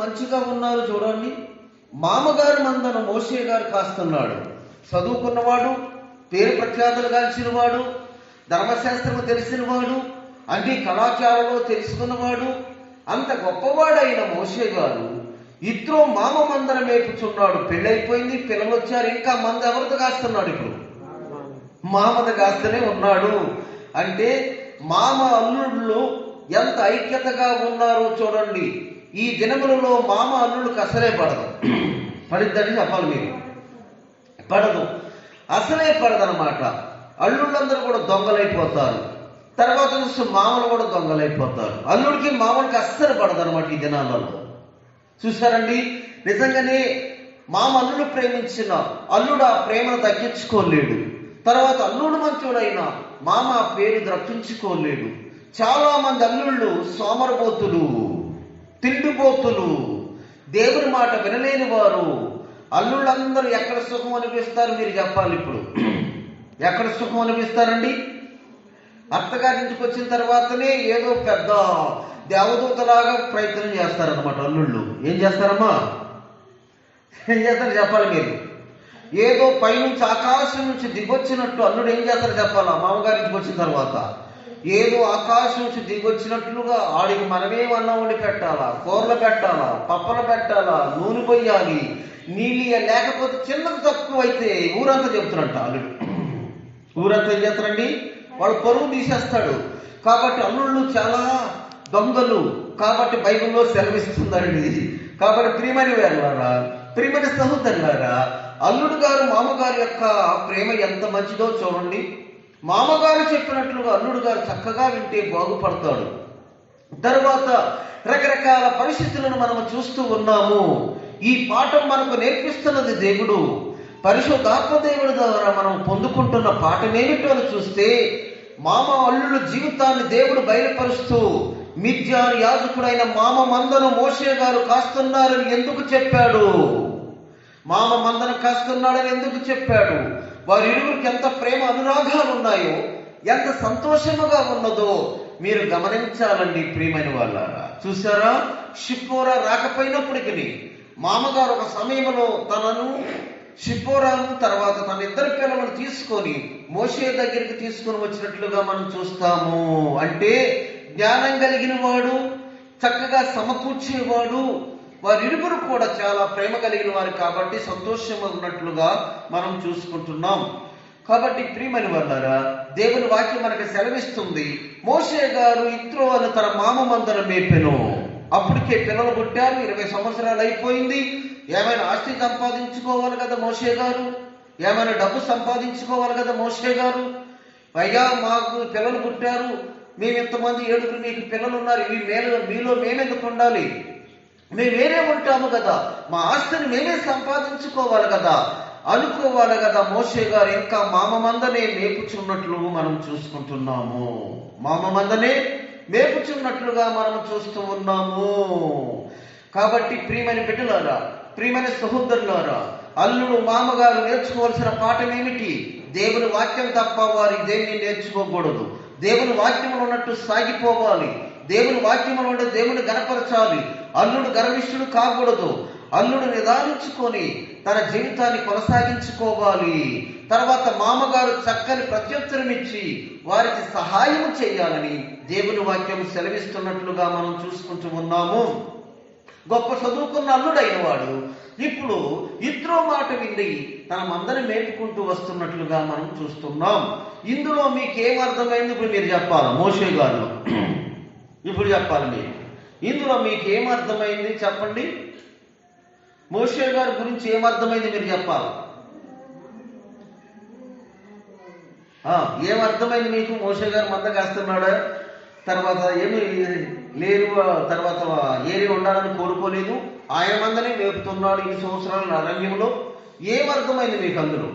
మంచిగా ఉన్నారు చూడండి. మామగారు మందను మోషే గారు కాస్తున్నాడు. చదువుకున్నవాడు, పేరు ప్రఖ్యాతులు గాల్చినవాడు, ధర్మశాస్త్రము తెలిసినవాడు, అన్ని కళాచారంలో తెలుసుకున్నవాడు, అంత గొప్పవాడైన మోషే గారు ఇత్రో మామ మందన మేపుచున్నాడు. పెళ్ళైపోయింది, పిల్లలు వచ్చారు, ఇంకా మంద ఎవరితో కాస్తున్నాడు? ఇప్పుడు మామద కాస్తూనే ఉన్నాడు. అంటే మామ అల్లుళ్ళు ఎంత ఐక్యతగా ఉన్నారో చూడండి. ఈ దినములలో మామ అల్లుళ్ళకి అసలే పడదు. పడిద్దని చెప్పాలి మీరు. పడదు, అసలే పడదనమాట. అల్లుళ్ళందరూ కూడా దొంగలైపోతారు. తర్వాత చూస్తే మామలు కూడా దొంగలైపోతారు. అల్లుడికి మామూలుకి అస్సలు పడదనమాట ఈ దినాలలో. చూసారండి, నిజంగానే మామ అల్లుడు ప్రేమించిన అల్లుడు ఆ ప్రేమను దక్కించుకోలేడు. తర్వాత అల్లుడు మంచోడైన మామ ఆ పేరు దక్కించుకోలేడు. చాలా మంది అల్లుళ్ళు సోమరబోతులు, తిండిపోతులు, దేవుని మాట వినలేని వారు. అల్లుళ్ళందరూ ఎక్కడ సుఖం అనిపిస్తారు మీరు చెప్పాలి. ఇప్పుడు ఎక్కడ సుఖం అనిపిస్తారండి? అత్తగారి ఇంటికి వచ్చిన తర్వాతనే ఏదో పెద్ద దేవదూతలాగా ప్రయత్నం చేస్తారనమాట అల్లుళ్ళు. ఏం చేస్తారమ్మా? ఏం చేస్తారు చెప్పాలి మీరు. ఏదో పైనుంచి ఆకాశం నుంచి దిగొచ్చినట్టు అల్లుడు ఏం చేస్తారో చెప్పాలా? మామగారి ఇంటికి వచ్చిన తర్వాత ఏదో ఆకాశం నుంచి దిగొచ్చినట్లుగా ఆడికి మనమేమన్నా వండి పెట్టాలా, కూరలు పెట్టాలా, పప్పలు పెట్టాలా, నూనె పొయ్యాలి, నీళ్ళు లేకపోతే చిన్నది తక్కువ అయితే ఊరంతా చెబుతున్నట్ట అల్లుడు. ఊరంతా ఏం చేస్తారండి? వాడు పరువు తీసేస్తాడు. కాబట్టి అల్లుళ్ళు చాలా దొంగలు. కాబట్టి బైబిల్లో సెలవిస్తుందండి. కాబట్టి ప్రియమైన వారులారా, ప్రియమైన సహోదరులారా, అల్లుడు గారు మామగారి యొక్క ప్రేమ ఎంత మంచిదో చూడండి. మామగారు చెప్పినట్లుగా అల్లుడు గారు చక్కగా వింటే బాగుపడతాడు. తర్వాత రకరకాల పరిస్థితులను మనము చూస్తూ ఉన్నాము. ఈ పాఠం మనకు నేర్పిస్తున్నది దేవుడు. పరిశుద్ధాత్మ దేవుడి ద్వారా మనం పొందుకుంటున్న పాఠమేమిటో అని చూస్తే, మామ అల్లుళ్ళ జీవితాన్ని దేవుడు బయలుపరుస్తూ మిద్యాను యాజకుడైన మామ మందను మోషే గారు కాస్తున్నారని ఎందుకు చెప్పాడు? మామ మందను కాస్తున్నాడని ఎందుకు చెప్పాడు? వారి ఇరువురికి ఎంత ప్రేమ అనురాగాలు ఉన్నాయో, ఎంత సంతోషముగా ఉన్నదో మీరు గమనించాలండి ప్రియమైన వాళ్ళారా. చూసారా, షిప్పోరా రాకపోయినప్పటికీ మామగారు ఒక సమయంలో తనను, షిప్పోరాను, తర్వాత తన ఇద్దరు పిల్లలను తీసుకొని మోషే దగ్గరికి తీసుకొని వచ్చినట్లుగా మనం చూస్తాము. అంటే జ్ఞానం కలిగిన వాడు, చక్కగా సమకూర్చేవాడు, వారిరువురు కూడా చాలా ప్రేమ కలిగిన వారు కాబట్టి సంతోషం ఉన్నట్లుగా మనం చూసుకుంటున్నాం. కాబట్టి ప్రియమైన వాళ్ళారా, దేవుని వాక్యం మనకు సెలవిస్తుంది. మోషే గారు ఇత్రో అని తన మామ మందన మేపెను. అప్పటికే పిల్లలు పుట్టారు, 20 సంవత్సరాలు అయిపోయింది. ఏమైనా ఆస్తి సంపాదించుకోవాలి కదా మోషే గారు, ఏమైనా డబ్బు సంపాదించుకోవాలి కదా మోషే గారు. అయ్యా మాకు పిల్లలు పుట్టారు, మేము ఇంతమంది 7 మీకు పిల్లలు ఉన్నారు, ఇవి మీలో మేమెందుకు ఉండాలి, మేము వేరే ఉంటాము కదా, మా ఆస్తిని మేమే సంపాదించుకోవాలి కదా అనుకోవాలి కదా. మోషే గారు ఇంకా మామ మందనే మేపుచున్నట్లు మనం చూసుకుంటున్నాము. మామ మందనే మేపుచున్నట్లుగా మనం చూస్తూ ఉన్నాము. కాబట్టి ప్రియమైన బిడ్డలారా, ప్రియమైన సహోదరులారా, అల్లుడు మామగారు నేర్చుకోవాల్సిన పాఠం ఏమిటి? దేవుని వాక్యం తప్ప వారు దేన్ని నేర్చుకోకూడదు. దేవుని వాక్యములు ఉన్నట్టు సాగిపోవాలి. దేవుని వాక్యములు ఉంటే దేవుని గణపరచాలి. అల్లుడు గర్విష్ఠుడు కాకూడదు. అల్లుడు నిదానించుకొని తన జీవితాన్ని కొనసాగించుకోవాలి. తర్వాత మామగారు చక్కని ప్రత్యుత్తరం ఇచ్చి వారికి సహాయం చేయాలని దేవుని వాక్యం సెలవిస్తున్నట్లుగా మనం చూసుకుంటూ ఉన్నాము. గొప్ప చదువుకున్న అల్లుడైన వాడు ఇప్పుడు ఇత్రో మాట విని తన మందని మేపుకుంటూ వస్తున్నట్లుగా మనం చూస్తున్నాం. ఇందులో మీకు ఏం అర్థమైంది? ఇప్పుడు మీరు చెప్పాలి. మోషే గారు ఇప్పుడు చెప్పాలి మీరు. ఇందులో మీకు ఏం అర్థమైంది చెప్పండి. మోషే గారి గురించి ఏమర్థమైంది మీరు చెప్పాలి. ఏమర్థమైంది మీకు? మోషే గారు మంద కాస్తున్నాడా, తర్వాత ఏమి లేదు, తర్వాత ఏరి ఉండాలని కోరుకోలేదు, ఆయన మందనే మేపుతున్నాడు ఈ సంవత్సరాల అరణ్యంలో. ఏమర్థమైంది మీకు అందులో?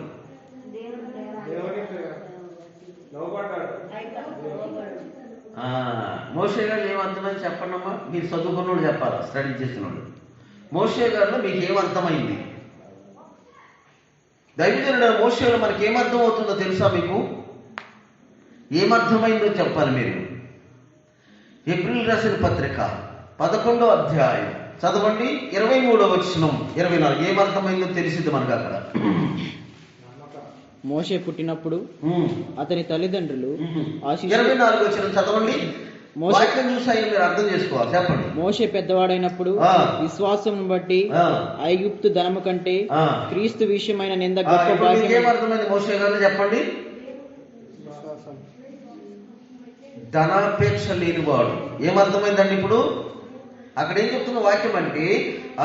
మోషే గారు ఏమర్థమైంది చెప్పండి అమ్మా. మీరు చదువుకున్నోడు చెప్పాలా, స్టడీ చేసినోడు. మోషే గారిలో మీకు ఏమర్థమైంది? దైవజనుడు మోషేలో మనకి ఏమర్థం అవుతుందో తెలుసా మీకు? ఏమర్థమైందో చెప్పాలి మీరు. ఏప్రిల్ రాసిన పత్రిక 11వ అధ్యాయం చదవండి 23వ వచనం 24. ఏమర్థమైందో తెలిసింది మనకు అక్కడ. మోషే పుట్టినప్పుడు అతని తల్లిదండ్రులు 24వ వచనం చదవండి. వాక్యం చూసి మీరు అర్థం చేసుకోవాలి. చెప్పండి. మోషే పెద్దవాడైనప్పుడు విశ్వాసం బట్టి ఐగుప్తు ధనము కంటే క్రీస్తు విషయమైన నింద గొప్ప భాగ్యం. ఏమర్థమైంది మోషే గారు చెప్పండి? ధనాపేక్ష లేనివాడు. ఏమర్థమైందండి ఇప్పుడు? అక్కడ ఏం చెప్తున్న వాక్యం అంటే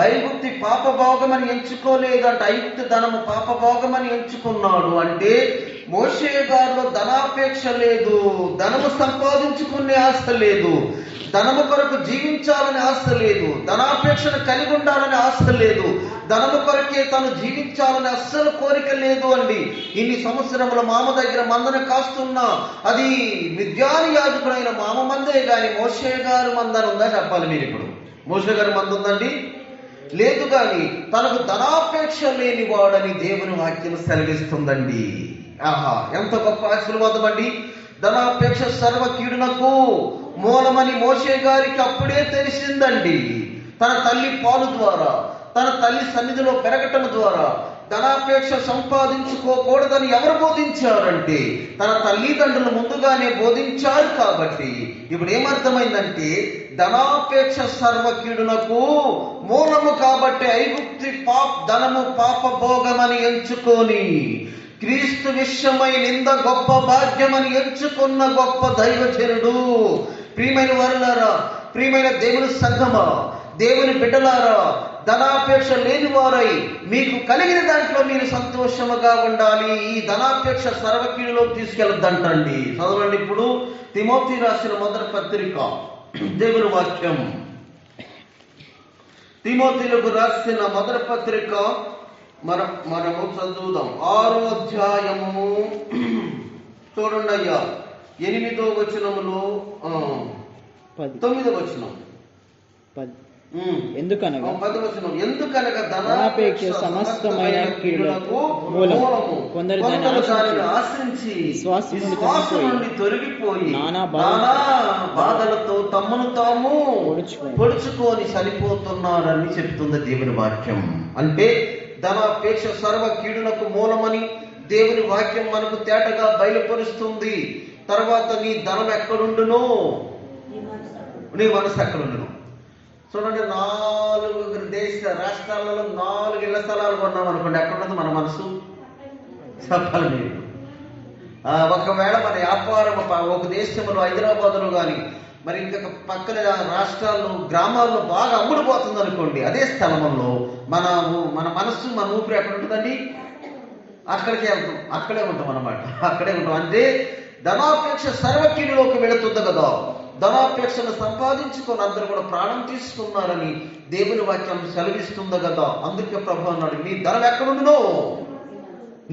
ఐగుప్తి పాపభోగమని ఎంచుకోలేదు అంటే ఐగుప్తి ధనము పాపభోగమని ఎంచుకున్నాడు అంటే మోషే గారిలో ధనాపేక్ష లేదు, ధనము సంపాదించుకునే ఆశ లేదు, ధనము కొరకు జీవించాలని ఆశ లేదు, ధనాపేక్షను కలిగి ఉండాలని ఆశ లేదు, ధనము కొరకే తను జీవించాలని అస్సలు కోరిక లేదు అండి. ఇన్ని సంవత్సరముల మామ దగ్గర మందను కాస్తున్నా అది మిద్యాని యాజకుడైన మామ మందే గాని మోషే గారు మందను ఉందా చెప్పాలి మీరు ఇప్పుడు. మోషే గారు మంద ఉందండి? లేదు. కానీ తనకు ధనాపేక్ష లేని వాడని దేవుని వాక్యం సెలవిస్తుందండి. ఆహా, ఎంత గొప్ప ఆశీర్వాదం అండి. ధనాపేక్ష సర్వ కీడునకు మూలమని మోషే గారికి అప్పుడే తెలిసిందండి. తన తల్లి పాలు ద్వారా, తన తల్లి సన్నిధిలో పెరగటం ద్వారా ధనాపేక్ష సంపాదించుకోకూడదని ఎవరు బోధించారంటే తన తల్లిదండ్రులు ముందుగానే బోధించారు. కాబట్టి ఇప్పుడు ఏమర్థమైందంటే ధనాపేక్ష సర్వ కీడునకు మూలము కాబట్టి ఐగుప్తి ధనము పాపభోగమని ఎంచుకొని క్రీస్తు విషయమై నింద గొప్ప భాగ్యమని ఎంచుకున్న గొప్ప దైవజనుడు. ప్రియమైన వారులారా, ప్రియమైన దేవుని సంఘమా, దేవుని బిడ్డలారా, ధనాపేక్ష లేని వారై మీకు కలిగిన దాంట్లో మీరు సంతోషముగా ఉండాలి. ఈ ధనాపేక్ష సర్వకీడులోకి తీసుకెళ్ళొద్దంటండి. చదవండి ఇప్పుడు తిమోతి రాసిన మొదటి పత్రిక దేవుని వాక్యం. తిమోతిలకు రాసిన మొదటి పత్రిక మనము చదువుదాం. 6వ అధ్యాయము చూడండి అయ్యా, 8వ వచనములో 9వ వచనం. ఎందుకనగా 10వ వచనం. ఎందుకనగా ధనాపేక్ష సమస్తమైన కీడులకు మూలము. కొందరు దానిని ఆశ్రయించి విశ్వాసం నుండి తొలగిపోయి నానా బాధలతో తమను తాము పొడుచుకొని చనిపోతున్నారని చెప్తుంది దేవుని వాక్యం. అంటే ధనాపేక్ష సర్వ కీడులకు మూలమని దేవుని వాక్యం మనకు తేటగా బయలుపరుస్తుంది. తర్వాత నీ ధనం ఎక్కడుండును, నీ మనసు ఎక్కడుండును. చూడండి, 4 దేశ రాష్ట్రాలలో 4 ఇళ్ల స్థలాలు కొన్నాం అనుకోండి, ఎక్కడున్నది మన మనసు చెప్పాలి మీరు. ఒకవేళ మన వ్యాపారం ఒక దేశంలో హైదరాబాద్లో కానీ మరి ఇంకొక పక్కన రాష్ట్రాల్లో గ్రామాల్లో బాగా అమ్ముడుపోతుంది అనుకోండి, అదే స్థలంలో మన మనస్సు మన ఊపిరి ఎక్కడ ఉంటుందండి? అక్కడికే వెళ్తాం, అక్కడే ఉంటాం అన్నమాట, అక్కడే ఉంటాం. అంటే ధనాపేక్ష సర్వకీడులోకి వెళుతుంది కదా. ధనాపేక్షను సంపాదించుకొని అందరూ కూడా ప్రాణం తీసుకున్నారని దేవుని వాక్యం సెలవిస్తుంది కదా. అందుకే ప్రభు అన్నాడు, నీ ధనం ఎక్కడుండునో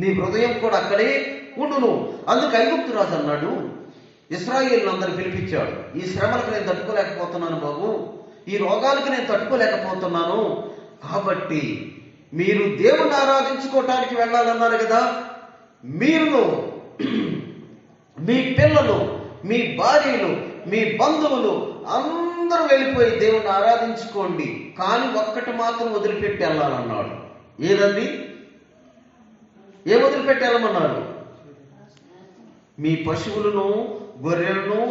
నీ హృదయం కూడా అక్కడే ఉండును. అందుకు ఐగుప్తు రాజు అన్నాడు, ఇశ్రాయేలును అందరూ పిలిపించాడు, ఈ శ్రమలకు నేను తట్టుకోలేకపోతున్నాను బాబు, ఈ రోగాలకు నేను తట్టుకోలేకపోతున్నాను, కాబట్టి మీరు దేవుని ఆరాధించుకోవటానికి వెళ్ళాలన్నారు కదా, మీరును మీ పిల్లలు, మీ భార్యలు, మీ బంధువులు అందరూ వెళ్ళిపోయి దేవుని ఆరాధించుకోండి, కానీ ఒక్కటి మాత్రం వదిలిపెట్టి వెళ్ళాలన్నాడు. ఏదండి? ఏం వదిలిపెట్టి వెళ్ళమన్నాడు? మీ పశువులను, గొర్రెలను,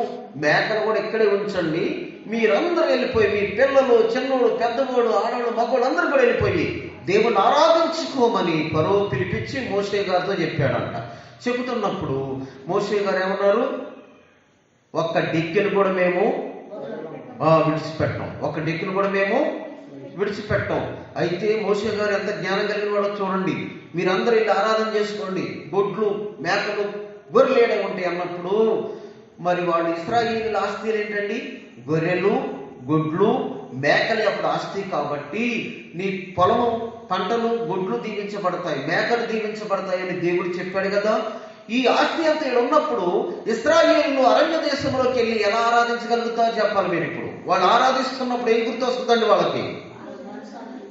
మేకలు కూడా ఇక్కడే ఉంచండి, మీరందరూ వెళ్ళిపోయి మీ పిల్లలు, చిన్నోడు, పెద్దవాడు, ఆడవాడు, మగవాడు అందరూ కూడా వెళ్ళిపోయి దేవుని ఆరాధించుకోమని ఫరో పిలిపించి మోషే గారితో చెప్పాడంట. చెబుతున్నప్పుడు మోషే గారు ఏమన్నారు? ఒక్క డిక్కెను కూడా మేము విడిచిపెట్టాం, ఒక్క డిక్కెను కూడా మేము విడిచిపెట్టాం. అయితే మోషే గారు ఎంత జ్ఞానం కలిగిన వాడో చూడండి. మీరందరూ ఇలా ఆరాధన చేసుకోండి, గొడ్లు, మేకలు, గొర్రెలు ఉంటాయి అన్నప్పుడు మరి వాళ్ళు ఇశ్రాయేలీయుల ఆస్తి ఏంటండి? గొర్రెలు, గొడ్లు, మేకలు అప్పుడు ఆస్తి. కాబట్టి నీ పొలము, పంటలు, గొడ్లు దీవించబడతాయి, మేకలు దీవించబడతాయి అని దేవుడు చెప్పాడు కదా. ఈ ఆస్తి అంతా ఇక్కడ ఉన్నప్పుడు ఇశ్రాయేలీయులు అరణ్య దేశంలోకి వెళ్ళి ఎలా ఆరాధించగలుగుతారో చెప్పాలి మీరు. ఇప్పుడు వాళ్ళు ఆరాధిస్తున్నప్పుడు ఏం గుర్తు వస్తుందండి వాళ్ళకి?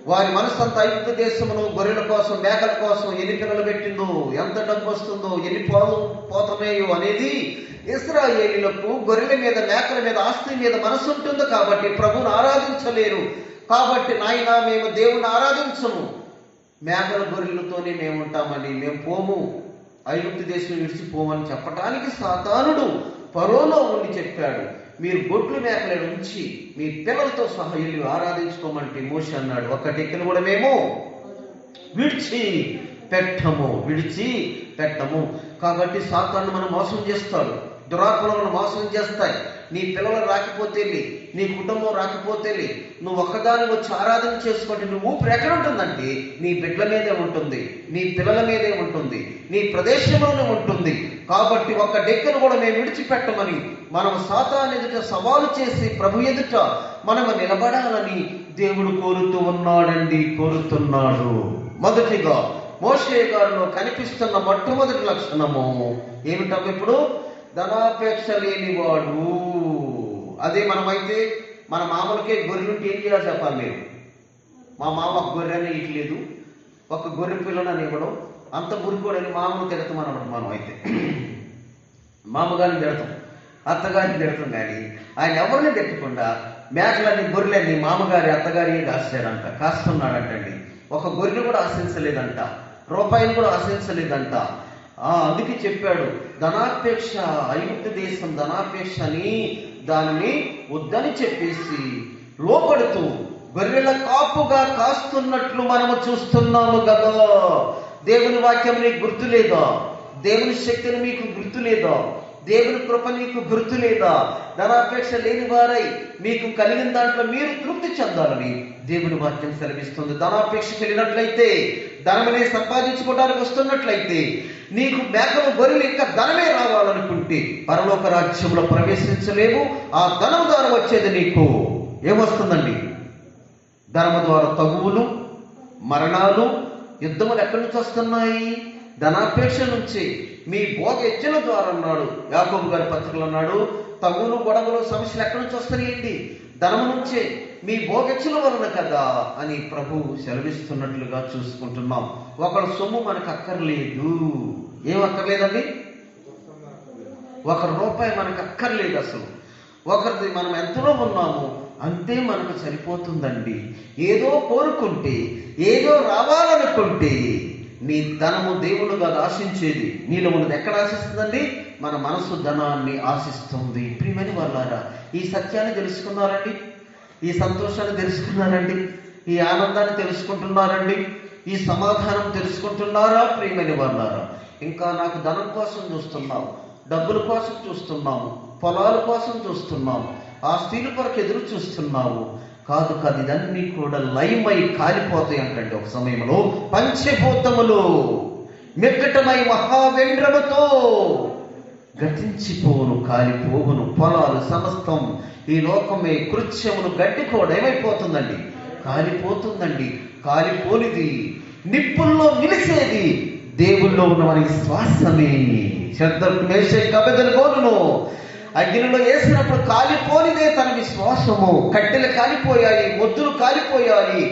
వారి మనసు అంతా ఐగుప్తు దేశమును గొర్రెల కోసం, మేకల కోసం ఎన్ని పిల్లలు పెట్టిందో, ఎంత డబ్బు వస్తుందో, ఎన్ని పాలు పోతున్నాయో అనేది ఇశ్రాయేలీయులకు గొర్రెల మీద, మేకల మీద, ఆస్తి మీద మనసు ఉంటుంది. కాబట్టి ప్రభువును ఆరాధించలేరు. కాబట్టి నాయనా మేము దేవుణ్ణి ఆరాధించము, మేకల గొర్రెలతోనే మేము ఉంటామని, మేము పోము, ఐగుప్తు దేశం విడిచిపోమని చెప్పడానికి సాతానుడు ఫరోలో ఉండి చెప్పాడు. మీరు గొడ్లు మేకలను ఉంచి మీ పిల్లలతో సహా వెళ్ళి ఆరాధించుకోమంటే మోషే అన్నాడు, ఒక్క టెక్కను కూడా మేము విడిచి పెట్టము. కాబట్టి సాతాను మనం మోసం చేస్తాడు, దురాత్మలను మోసం చేస్తాయి. నీ పిల్లలు రాకపోతే, నీ కుటుంబం రాకపోతే, నువ్వు ఒక్కదాని వచ్చి ఆరాధన చేసుకుంటే నువ్వు ఊపిరి ఎక్కడ ఉంటుందంటే నీ బిడ్డల మీదే ఉంటుంది, నీ పిల్లల మీదే ఉంటుంది, నీ ప్రదేశంలోనే ఉంటుంది. కాబట్టి ఒక్క డెక్కను కూడా మేము విడిచిపెట్టమని మనం సాతాను ఎదుట సవాలు చేసి ప్రభు ఎదుట మనము నిలబడాలని దేవుడు కోరుతున్నాడు. మొదటిగా మోషే గారిలో కనిపిస్తున్న మొట్టమొదటి లక్షణము ఏమిటో ఇప్పుడు ధనాపేక్ష లేనివాడు. అదే మనమైతే మన మామలకే గొర్రెలుంటే ఏం చేయాలి చెప్పాలి? మీరు మా మామ ఒక గొర్రెని ఇట్లేదు, ఒక గొర్రె పిల్లని ఇవ్వడం, అంత గురికోడని మామను తిడతాం అన్నమాట. మనం అయితే మామగారిని తిడతాం, అత్తగారిని తిడతాం, కానీ ఆయన ఎవరిని తిట్టకుండా మేకలని గొర్రెలని మామగారి అత్తగారి కాస్తున్నాడంటండి. ఒక గొర్రెని కూడా ఆశించలేదంట, రూపాయిని కూడా ఆశించలేదంట. అందుకే చెప్పాడు, ధనాపేక్ష, ఐగుప్తు దేశం ధనాపేక్ష అని దానిని వద్దని చెప్పేసి లోపడుతూ గొర్రెల కాపుగా కాస్తున్నట్లు మనము చూస్తున్నాము కదా. దేవుని వాక్యం నీకు గుర్తులేదా? దేవుని శక్తిని మీకు గుర్తులేదా? దేవుని కృప నీకు గుర్తులేదా? ధనాపేక్ష లేని వారై మీకు కలిగిన దాంట్లో మీరు తృప్తి చెందాలని దేవుని వాక్యం సెలవిస్తుంది. ధనాపేక్ష కలిగినట్లయితే, ధనమనే సంపాదించుకోవడానికి వస్తున్నట్లయితే, నీకు మేకలు గొర్రెలు ఇంకా ధనమే రావాలనుకుంటే పరలోక రాజ్యంలో ప్రవేశించలేవు. ఆ ధనం ద్వారా వచ్చేది నీకు ఏమొస్తుందండి? ధనము ద్వారా తగువులు, మరణాలు, యుద్ధములు ఎక్కడి నుంచి వస్తున్నాయి? ధనాపేక్ష నుంచి. మీ భోగెచ్చల ద్వారా అన్నాడు యాకోబు గారి పత్రికలు, అన్నాడు తగులు, గొడవలు, సమస్యలు ఎక్కడి నుంచి వస్తాయండి? ధనము నుంచే, మీ భోగెచ్చల వలన కదా అని ప్రభు సెలవిస్తున్నట్లుగా చూసుకుంటున్నాం. ఒకళ్ళ సొమ్ము మనకు అక్కర్లేదు. ఏం అక్కర్లేదండి? ₹1 మనకు అక్కర్లేదు అసలు. ఒకరిది మనం ఎంతలో ఉన్నాము అంతే మనకు సరిపోతుందండి. ఏదో కోరుకుంటే, ఏదో రావాలనుకుంటే, నీ ధనము దేవుడుగా ఆశించేది నీలో ఉన్నది ఎక్కడ ఆశిస్తుందండి? మన మనసు ధనాన్ని ఆశిస్తుంది. ప్రియమైన వాళ్ళారా, ఈ సత్యాన్ని తెలుసుకున్నారండి? ఈ సంతోషాన్ని తెలుసుకున్నారండి? ఈ ఆనందాన్ని తెలుసుకుంటున్నారండి? ఈ సమాధానం తెలుసుకుంటున్నారా? ప్రియమైన వాళ్ళారా, ఇంకా నాకు ధనం కోసం చూస్తున్నాము, డబ్బుల కోసం చూస్తున్నాము, పొలాల కోసం చూస్తున్నాము, ఆస్తుల కొరకు ఎదురు చూస్తున్నాము. కాదు, ఇదన్నీ కూడా లయమై కాలిపోతాయి అంటండి ఒక సమయంలో. పంచభూతములు మెక్కటమై మహావేంద్రముతో గతించిపోవును, కాలిపోవును. పొలాలు సమస్తం, ఈ లోకమే, కృత్యములు, గడ్డి కూడా ఏమైపోతుందండి? కాలిపోతుందండి. కాలిపోనిది, నిప్పుల్లో నిలిచేది దేవుల్లో ఉన్న మన విశ్వాసమే. అబెదనెగోను అగ్నిలో వేసినప్పుడు కాలిపోనిదే తన విశ్వాసము. కట్టెలు కాలిపోయాయి, మొద్దులు కాలిపోయాయి,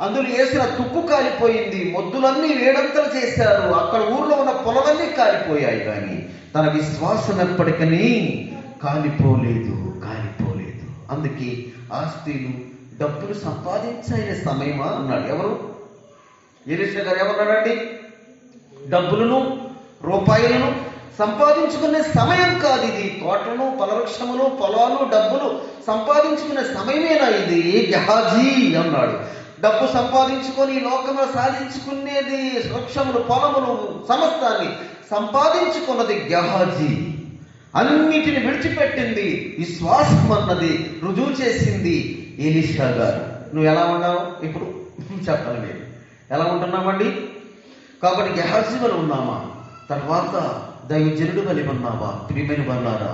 అందులో వేసిన తుక్కు కాలిపోయింది, మొద్దులన్నీ వేడంతలు చేశారు, అక్కడ ఊర్లో ఉన్న పొలలన్నీ కాలిపోయాయి, కానీ తన విశ్వాసం ఎప్పటికీ కాలిపోలేదు. అందుకే ఆస్తులు, డబ్బులు సంపాదించైన సమయమా అన్నాడు. ఎవరు? ఎలీషా గారు ఏమన్నాడండి? డబ్బులను, రూపాయలను సంపాదించుకునే సమయం కాదు ఇది. తోటలను, ఫలవృక్షములు, పొలాలు, డబ్బులు సంపాదించుకునే సమయమేనా ఇది? గెహాజీ అన్నాడు. డబ్బు సంపాదించుకొని లోకంలో సాధించుకునేది, వృక్షములు, పొలములు, సమస్తాన్ని సంపాదించుకున్నది గెహాజీ. అన్నిటిని విడిచిపెట్టింది, విశ్వాసం అన్నది రుజువు చేసింది ఎలీషా గారు. నువ్వు ఎలా ఉన్నావు ఇప్పుడు? చెప్పాలి, మీరు ఎలా ఉంటున్నామండి? కాబట్టి గెహాజీ వల్ల ఉన్నామా? తర్వాత దైవజనుడు వలె ఉన్నావా? ప్రియమైన వాళ్ళారా,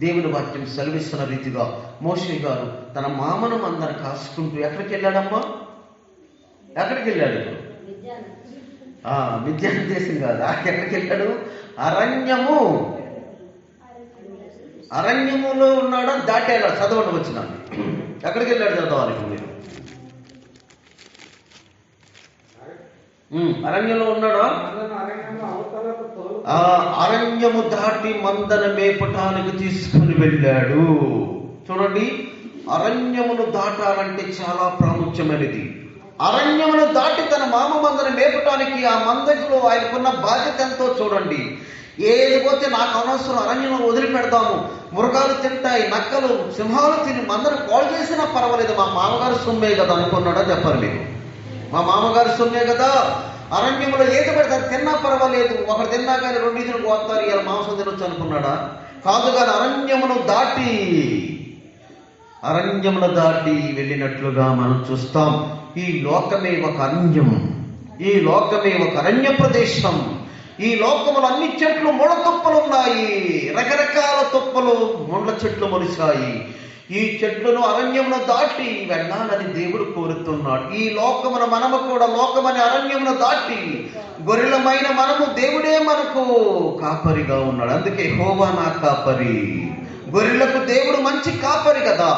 దేవుని వాక్యం సెలవిస్తున్న రీతిగా మోషే గారు తన మామను అందరు కాసుకుంటూ ఎక్కడికి వెళ్ళాడమ్మా? ఎక్కడికి వెళ్ళాడు? మిద్యాను దేశం కాదు, ఎక్కడికి వెళ్ళాడు? అరణ్యములో ఉన్నాడు. దాటేలా చదవండి వచ్చిన ఎక్కడికి వెళ్ళాడు? చదవాలి ఇప్పుడు మీరు. అరణ్యంలో ఉన్నాడా? అరణ్యము దాటి మందన మేపటానికి తీసుకుని వెళ్ళాడు. చూడండి, అరణ్యమును దాటాలంటే చాలా ప్రాముఖ్యమైనది. అరణ్యమును దాటి తన మామ మందను మేపటానికి ఆ మందలో ఆయనకున్న బాధ్యత ఎంతో చూడండి. ఏది పోతే నాకు అనవసరం, అరణ్యం వదిలిపెడదాము, మృగాలు తింటాయి, నక్కలు సింహాలు తిని మందను కాల్ చేసినా పర్వాలేదు, మా మామగారు సొమ్మే కదా అనుకున్నాడా చెప్పాలి మీరు. మా మామగారు సొమ్మే కదా, అరణ్యంలో ఏది పెడతారు, తిన్నా పర్వాలేదు, ఒకరు తిన్నా కానీ 2 ఈదులు పోతారు, ఇలా మాంసం తినొచ్చు అనుకున్నాడా? కాదు. కానీ అరణ్యమును దాటి వెళ్ళినట్లుగా మనం చూస్తాం. ఈ లోకమే ఒక అరణ్యం, ఈ లోకమే ఒక అరణ్య ప్రదేశం. ఈ లోకములు అన్ని చెట్లు ముళ్ళ తుప్పలు ఉన్నాయి, రకరకాల తుప్పలు ముళ్ళ చెట్లు మొలిచాయి. ఈ చెట్లను అరణ్యమును దాటి వెళ్ళాలని దేవుడు కోరుతున్నాడు. ఈ లోకమును మనము కూడా లోకమని అరణ్యమును దాటి గొర్రెలమైన మనము, దేవుడే మనకు కాపరిగా ఉన్నాడు. అందుకే యెహోవా నా కాపరి. గొర్రెలకు దేవుడు మంచి కాపరి కదా,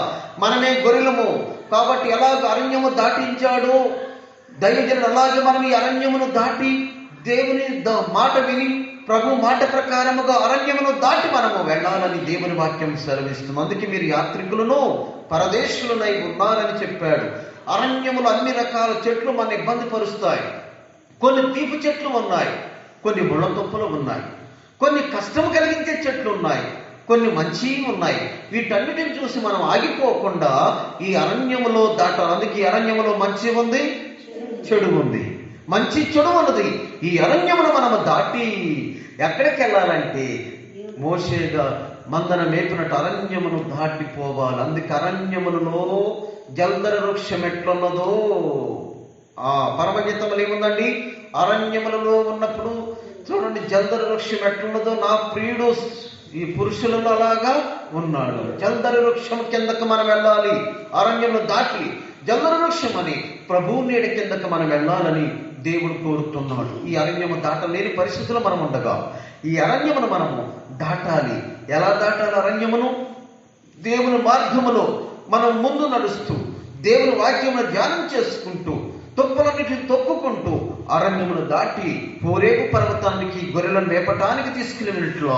మనమే గొర్రెలము. కాబట్టి ఎలాగ అరణ్యము దాటించాడో దైవజనుడు, అలాగే మనం ఈ అరణ్యమును దాటి దేవుని మాట విని ప్రభు మాట ప్రకారముగా అరణ్యమును దాటి మనము వెళ్ళాలని దేవుని వాక్యం సెలవిస్తుంది. అందుకే మీరు యాత్రికులను పరదేశులనై ఉన్నారని చెప్పాడు. అరణ్యములు అన్ని రకాల చెట్లు మన ఇబ్బంది పరుస్తాయి. కొన్ని తీపి చెట్లు ఉన్నాయి, కొన్ని ముళ్ళ తుప్పలు ఉన్నాయి, కొన్ని కష్టం కలిగించే చెట్లు ఉన్నాయి, కొన్ని మంచి ఉన్నాయి. వీటన్నిటిని చూసి మనం ఆగిపోకుండా ఈ అరణ్యములో దాటాలి. అందుకే ఈ అరణ్యములో మంచి ఉంది, చెడు ఉంది, మంచి చెడు ఉన్నది. ఈ అరణ్యమును మనము దాటి ఎక్కడికి వెళ్ళాలంటే మోషేగా మందన మేపినట్టు అరణ్యమును దాటిపోవాలి. అందుకే అరణ్యములలో జల్దర వృక్షం ఎట్లున్నదో, ఆ పరమగీతములు ఏముందండి, అరణ్యములలో ఉన్నప్పుడు చూడండి జల్దర వృక్షం ఎట్లున్నదో, నా ప్రియుడు ఈ పురుషులలో అలాగా ఉన్నాడు. జల్దర వృక్షం కిందకు మనం వెళ్ళాలి, అరణ్యమును దాటి జల్దర వృక్షం అని ప్రభు నీడ కిందకు మనం వెళ్ళాలని దేవుడు కోరుతున్నాడు. ఈ అరణ్యము దాటలేని పరిస్థితుల్లో మనం ఉండగా ఈ అరణ్యమును మనము దాటాలి. ఎలా దాటాలి అరణ్యమును? దేవుని మార్గములో మనం ముందు నడుస్తూ దేవుని వాక్యమును ధ్యానం చేసుకుంటూ తుప్పలన్నిటిని తొక్కుకుంటూ అరణ్యమును దాటి హోరేబు పర్వతానికి గొర్రెలను మేపటానికి తీసుకెళ్ళినట్లు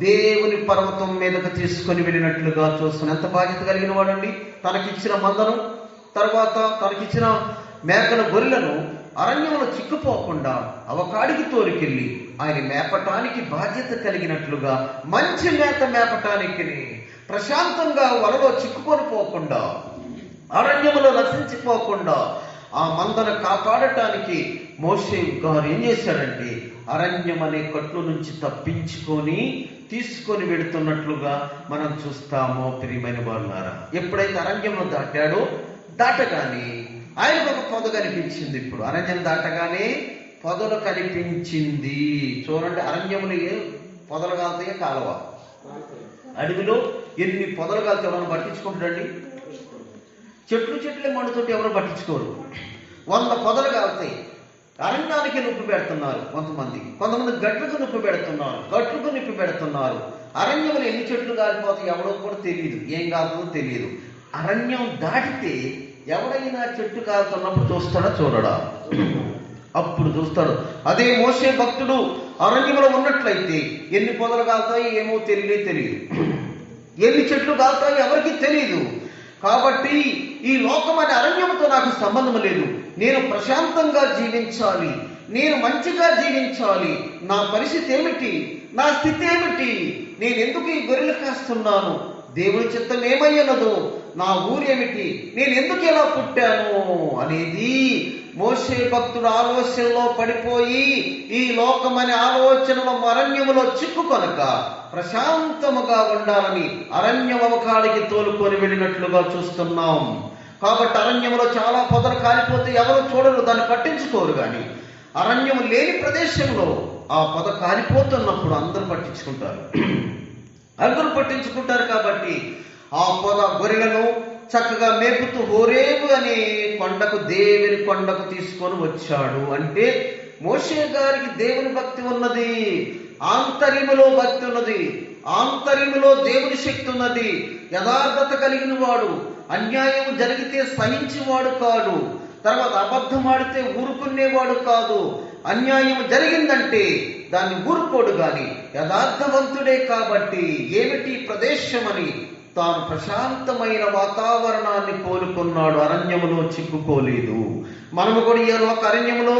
దేవుని పర్వతం మీదకు తీసుకొని వెళ్ళినట్లుగా చూస్తున్నాం. ఎంత బాధ్యత కలిగిన వాడండి. తనకిచ్చిన మందను, తర్వాత తనకిచ్చిన మేకల గొర్రెలను అరణ్యంలో చిక్కుపోకుండా అవకాడికి తోలికెళ్ళి ఆయన మేపటానికి బాధ్యత కలిగినట్లుగా, మంచి మేత మేపటానికి, ప్రశాంతంగా వలలో చిక్కుకొని పోకుండా, అరణ్యములో నశించిపోకుండా ఆ మందను కాపాడటానికి మోషే గారు ఏం చేశాడంటే అరణ్యం అనే కట్లు నుంచి తప్పించుకొని తీసుకొని వెడుతున్నట్లుగా మనం చూస్తామో ప్రియమైన వారులారా. ఎప్పుడైతే అరణ్యంలో దాటాడో దాటగానే ఆయనకు ఒక పొద కనిపించింది. ఇప్పుడు అరణ్యం దాటగానే పొదలు కనిపించింది. చూడండి, అరణ్యములు ఏ పొదలు కాలుతాయో కాలువ, అడవిలో ఎన్ని పొదలు కాలుతాయి ఎవరైనా పట్టించుకుంటారండి? చెట్లే మండుతోటి ఎవరు పట్టించుకోరు. 100 పొదలు కాలుతాయి. అరణ్యానికి నిప్పు పెడుతున్నారు కొంతమంది గట్లకు నిప్పు పెడుతున్నారు. అరణ్యంలో ఎన్ని చెట్లు కాలిపోతాయి ఎవడో కూడా తెలియదు, ఏం కాలుతుందో తెలియదు. అరణ్యం దాటితే ఎవడైనా చెట్టు కాలుతున్నప్పుడు చూస్తాడా చూడడా? అప్పుడు చూస్తాడు. అదే మోషే భక్తుడు అరణ్యంలో ఉన్నట్లయితే ఎన్ని పొదలు కాలుతాయి ఏమో తెలియదు, ఎన్ని చెట్లు కాలుతాయి ఎవరికి తెలియదు. కాబట్టి ఈ లోకం అనే అరణ్యంతో నాకు సంబంధం లేదు. నేను ప్రశాంతంగా జీవించాలి, నేను మంచిగా జీవించాలి. నా పరిస్థితి ఏమిటి, నా స్థితి ఏమిటి, నేను ఎందుకు ఈ గొర్రెలు కాస్తున్నాను, దేవుని చిత్తం ఏమయ్యనదో, నా ఊరేమిటి, నేను ఎందుకు ఇలా పుట్టాను అనేది మోషే భక్తుడు ఆలోచనలో పడిపోయి ఈ లోకమనే ఆలోచనలో అరణ్యములో చిక్కుకొనక ప్రశాంతముగా ఉండాలని అరణ్యం అవకాడికి తోలుకొని వెళ్ళినట్లుగా చూస్తున్నాం. కాబట్టి అరణ్యంలో చాలా పొదలు కాలిపోతే ఎవరు చూడరు, దాన్ని పట్టించుకోరు. కానీ అరణ్యం లేని ప్రదేశంలో ఆ పొద కాలిపోతున్నప్పుడు అందరూ పట్టించుకుంటారు. కాబట్టి ఆ పొద గొర్రెలను చక్కగా మేపుతూ హోరేబు అనే కొండకు, దేవుని కొండకు తీసుకొని వచ్చాడు. అంటే మోషే గారికి దేవుని భక్తి ఉన్నది, ఆంతర్యములో భక్తి ఉన్నది, ఆంతర్యములో దేవుని శక్తి ఉన్నది. యథార్థత కలిగిన వాడు, అన్యాయం జరిగితే సహించేవాడు కాదు, తర్వాత అబద్ధం ఆడితే ఊరుకునేవాడు కాదు. అన్యాయం జరిగిందంటే దాన్ని ఊరుకోడు గాని యథార్థవంతుడే. కాబట్టి ఏమిటి ప్రదేశం అని తాను ప్రశాంతమైన వాతావరణాన్ని కోలుకున్నాడు. అరణ్యములో చిక్కుకోలేదు. మనము కూడా ఈ లోక అరణ్యములో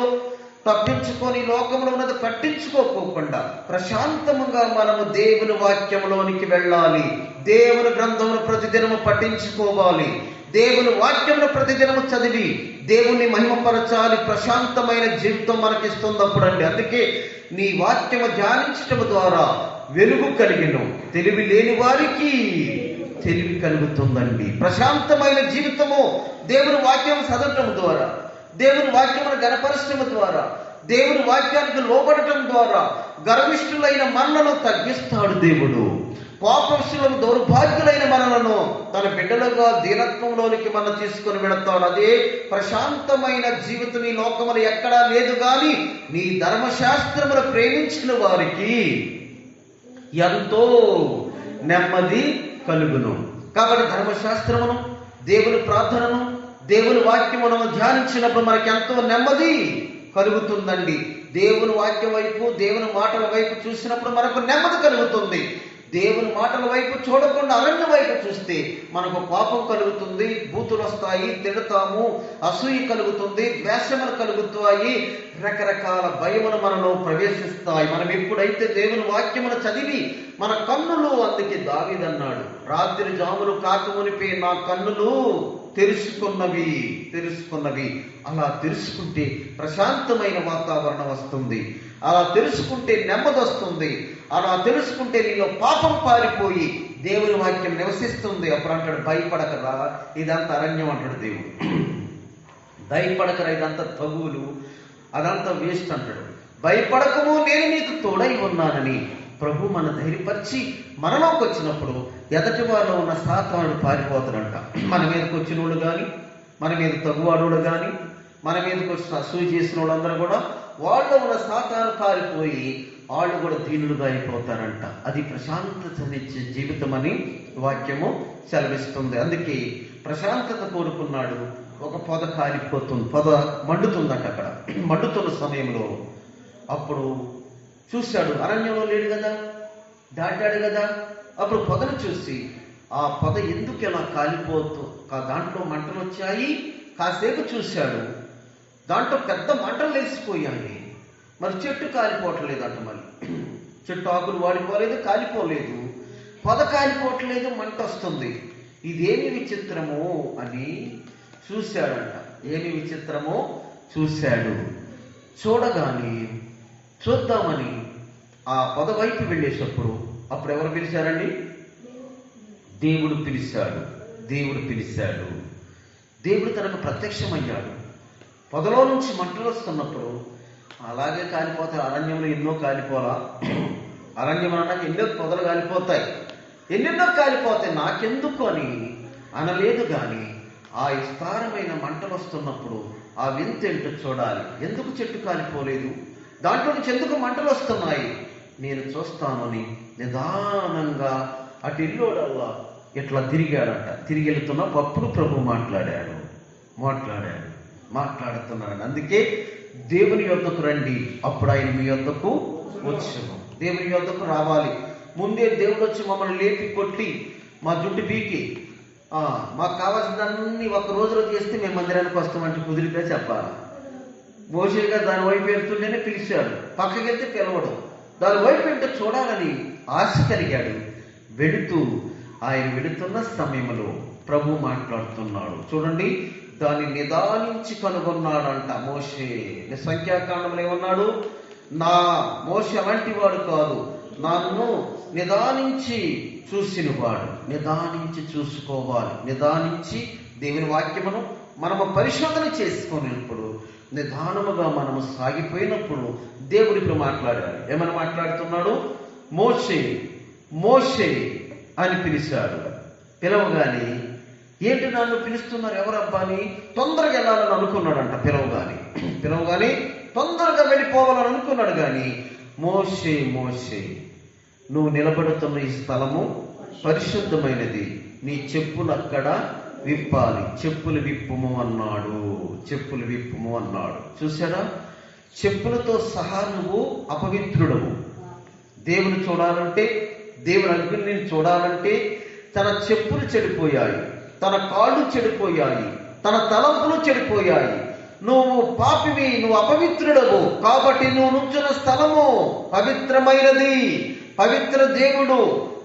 తప్పించుకొని లోకంలో ఉన్నది పట్టించుకోకుండా ప్రశాంతముగా మనము దేవుని వాక్యంలోనికి వెళ్ళాలి. దేవుని గ్రంథమును ప్రతిదినము పఠించుకోవాలి. దేవుని వాక్యమును ప్రతిదినము చదివి దేవుని మహిమపరచాలి. ప్రశాంతమైన జీవితం మనకిస్తున్నప్పుడండి. అందుకే నీ వాక్యము ధ్యానించటం ద్వారా వెలుగు కలిగిను, తెలివి లేని వారికి తెలివి కలుగుతుందండి. ప్రశాంతమైన జీవితము దేవుని వాక్యం చదవటం ద్వారా, దేవుని వాక్యమును గణపరచటం ద్వారా, దేవుని వాక్యానికి లోబడటం ద్వారా గర్విష్ఠులైన మనలను తగ్గిస్తాడు దేవుడు. పాపవిష్ఠులను, దౌర్భాగ్యులైన మనలను తన బిడ్డలుగా దీనత్వంలోనికి మనం తీసుకొని వెళతాడు. అదే ప్రశాంతమైన జీవితం ఈ లోకములు ఎక్కడా లేదు. గాని నీ ధర్మశాస్త్రమును ప్రేమించిన వారికి ఎంతో నెమ్మది కలుగును. కాబట్టి ధర్మశాస్త్రమును, దేవుని ప్రార్థనను, దేవుని వాక్యమును ధ్యానించినప్పుడు మనకి ఎంతో నెమ్మది కలుగుతుందండి. దేవుని వాక్యం వైపు, దేవుని మాటల వైపు చూసినప్పుడు మనకు నెమ్మది కలుగుతుంది. దేవుని మాటల వైపు చూడకుండా అరణ్య వైపు చూస్తే మనకు పాపం కలుగుతుంది, బూతులు వస్తాయి, తిడతాము, అసూయ కలుగుతుంది, ద్వేషములు కలుగుతాయి, రకరకాల భయములు మనలో ప్రవేశిస్తాయి. మనం ఎప్పుడైతే దేవుని వాక్యమును చదివి మన కన్నులు, అందుకే దావీదన్నాడు, రాత్రి జాములు కాకమునిపే నా కన్నులు తెలుసుకున్నవి. అలా తెలుసుకుంటే ప్రశాంతమైన వాతావరణం వస్తుంది. అలా తెలుసుకుంటే నెమ్మది వస్తుంది. అలా తెలుసుకుంటే నీలో పాపం పారిపోయి దేవుని వాక్యం నివసిస్తుంది. అప్పుడు అంటాడు, భయపడకరా ఇదంతా అరణ్యం అంటాడు దేవుడు. భయపడకరా ఇదంతా తగువులు, అదంతా వేస్ట్ అంటాడు. భయపడకము, నేను నీకు తోడై ఉన్నానని ప్రభు మన ధైర్యపరిచి మనలోకి వచ్చినప్పుడు ఎదటి వారిలో ఉన్న సాతానుడు పారిపోతాడంట. మన మీదకి వచ్చిన వాళ్ళు కానీ, మన మీద తగువాడు కానీ, మన మీదకి వచ్చిన అసూయ చేసిన వాళ్ళందరూ కూడా వాళ్ళు ఉన్న సాతాను పారిపోయి వాళ్ళు కూడా దీనులుగా అయిపోతారంట. అది ప్రశాంతతనిచ్చే జీవితం అని వాక్యము సెలవిస్తుంది. అందుకే ప్రశాంతత కోరుకున్నాడు. ఒక పొద కాలిపోతుంది, పొద మండుతుందంట. అక్కడ మండుతున్న సమయంలో అప్పుడు చూశాడు, అరణ్యంలో లేడు కదా, దాటాడు కదా. అప్పుడు పొదను చూసి ఆ పొద ఎందుకు ఇలా కాలిపోతూ, దాంట్లో మంటలు వచ్చాయి. కాసేపు చూశాడు, దాంట్లో పెద్ద మంటలు లేచిపోయాయి. మరి చెట్టు కాలిపోవట్లేదంట. మరి చెట్టు ఆకులు వాడిపోలేదు, కాలిపోలేదు. పొద కాలిపోవట్లేదు, మంట వస్తుంది. ఇదేమి విచిత్రమో అని చూశాడంట. ఏమి విచిత్రమో చూశాడు. చూడగానే చూద్దామని ఆ పొద వైపు వెళ్ళేటప్పుడు అప్పుడు ఎవరు పిలిచారండి? దేవుడు పిలిచాడు. దేవుడు తనకు ప్రత్యక్షమయ్యాడు. పొదలో నుంచి మంటలు వస్తున్నప్పుడు అలాగే కాలిపోతాయి. అరణ్యంలో ఎన్నో కాలిపోలా. అరణ్యం అన్నాక ఎన్నో పొదలు కాలిపోతాయి, ఎన్నెన్నో కాలిపోతాయి, నాకెందుకు అని అనలేదు. కానీ ఆ విస్తారమైన మంటలు వస్తున్నప్పుడు ఆ వింతేంటో చూడాలి. ఎందుకు చెట్టు కాలిపోలేదు, దాంట్లో నుంచి ఎందుకు మంటలు వస్తున్నాయి, నేను చూస్తాను అని నిదానంగా అటు ఇల్లోడల్లా ఇట్లా తిరిగాడంట. తిరిగి వెళుతున్నప్పుడు అప్పుడు ప్రభు మాట్లాడుతున్నాడు. అందుకే దేవుని యొద్దకు రండి, అప్పుడు ఆయన మీ యొద్దకు వచ్చును. దేవుని యొద్దకు రావాలి. ముందే దేవుడు వచ్చి మమ్మల్ని లేపి కొట్టి మా జుట్టు పీకి మాకు కావాల్సిందన్నీ ఒక రోజులో చేస్తే మేము మందిరానికి వస్తామంటే కుదిరితే చెప్పాలి. మోషేగా దాని వైపు వెళ్తుంటేనే పిలిచాడు, పక్కకి వెళ్తే పిలవడం. దాని వైపు వెంట చూడాలని ఆశ కలిగాడు. ఆయన వెళుతున్న సమయంలో ప్రభు మాట్లాడుతున్నాడు. చూడండి, దాన్ని నిదానించి కనుగొన్నాడంట మోషే. సంఖ్యాకాండంలో ఏమన్నాడు? నా మోషే అలాంటి వాడు కాదు, నన్ను నిదానించి చూసినవాడు. నిదానించి చూసుకోవాలి. నిదానించి దేవుని వాక్యమును మనము పరిశోధన చేసుకునేప్పుడు, నిదానముగా మనము సాగిపోయినప్పుడు దేవుడు ఇప్పుడు మాట్లాడాలి. ఏమని మాట్లాడుతున్నాడు? మోషే అని పిలిచాడు. పిలవగానే ఏంటి నన్ను పిలుస్తున్నారు, ఎవరబ్బా అని తొందరగా వెళ్ళాలని అనుకున్నాడంట. పిలవగానే తొందరగా వెళ్ళిపోవాలని అనుకున్నాడు. కానీ మోషే నువ్వు నిలబడుతున్న ఈ స్థలము పరిశుద్ధమైనది, నీ చెప్పులు అక్కడ విప్పాలి, చెప్పులు విప్పుము అన్నాడు. చూసారా, చెప్పులతో సహా నువ్వు అపవిత్రుడవు. దేవుని చూడాలంటే, దేవుని అగ్నిని చూడాలంటే తన చెప్పులు చెడిపోయాయి, తన కాళ్ళు చెడిపోయాయి, తన తలంపులు చెడిపోయాయి. నువ్వు పాపివి, నువ్వు అపవిత్రుడవు, కాబట్టి నువ్వు నుంచున్న స్థలము పవిత్రమైనది. పవిత్ర దేవుడు,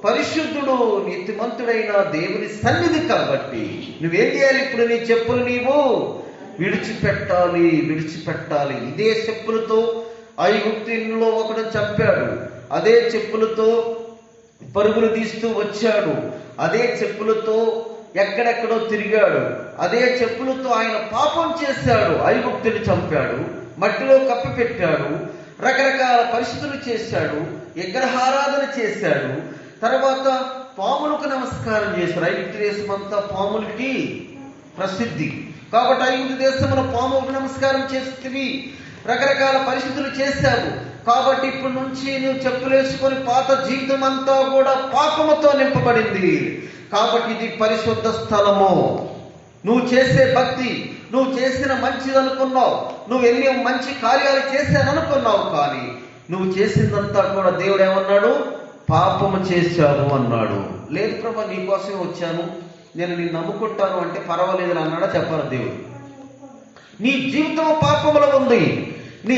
పరిశుద్ధుడు, నీతిమంతుడైన దేవుని సన్నిధి. కాబట్టి నువ్వేం చేయాలి? ఇప్పుడు నీ చెప్పులు నీవు విడిచిపెట్టాలి. ఇదే చెప్పులతో ఐగుప్తులో ఒకడు చంపాడు, అదే చెప్పులతో పరుగులు తీస్తూ వచ్చాడు, అదే చెప్పులతో ఎక్కడెక్కడో తిరిగాడు, అదే చెప్పులతో ఆయన పాపం చేశాడు. ఐగుప్తుని చంపాడు, మట్టిలో కప్పి పెట్టాడు, రకరకాల పరిస్థితులు చేశాడు, విగ్రహారాధన చేశాడు. తర్వాత పాములకు నమస్కారం చేశాడు. ఐగుప్తు దేశం అంతా పాములకి ప్రసిద్ధి. కాబట్టి ఐగుప్తు దేశంలో పాములకు నమస్కారం చేస్తేవి, రకరకాల పరిస్థితులు చేశావు. కాబట్టి ఇప్పటి నుంచి నువ్వు చెప్పులేసుకొని పాత జీవితం అంతా కూడా పాపముతో నింపబడింది. కాబట్టి ఇది పరిశుద్ధ స్థలము. నువ్వు చేసే భక్తి, నువ్వు చేసిన మంచిది అనుకున్నావు, నువ్వు ఎన్ని మంచి కార్యాలు చేశాననుకున్నావు, కానీ నువ్వు చేసిందంతా కూడా దేవుడు ఏమన్నాడు? పాపము చేశావు అన్నాడు. లేదు ప్రభా, నీకోసమే వచ్చాను, నేను నిన్ను నమ్ముకుంటాను అంటే పర్వాలేదు అన్నాడా? చెప్పాలి దేవుడు. నీ జీవితం పాపములో ఉంది, నీ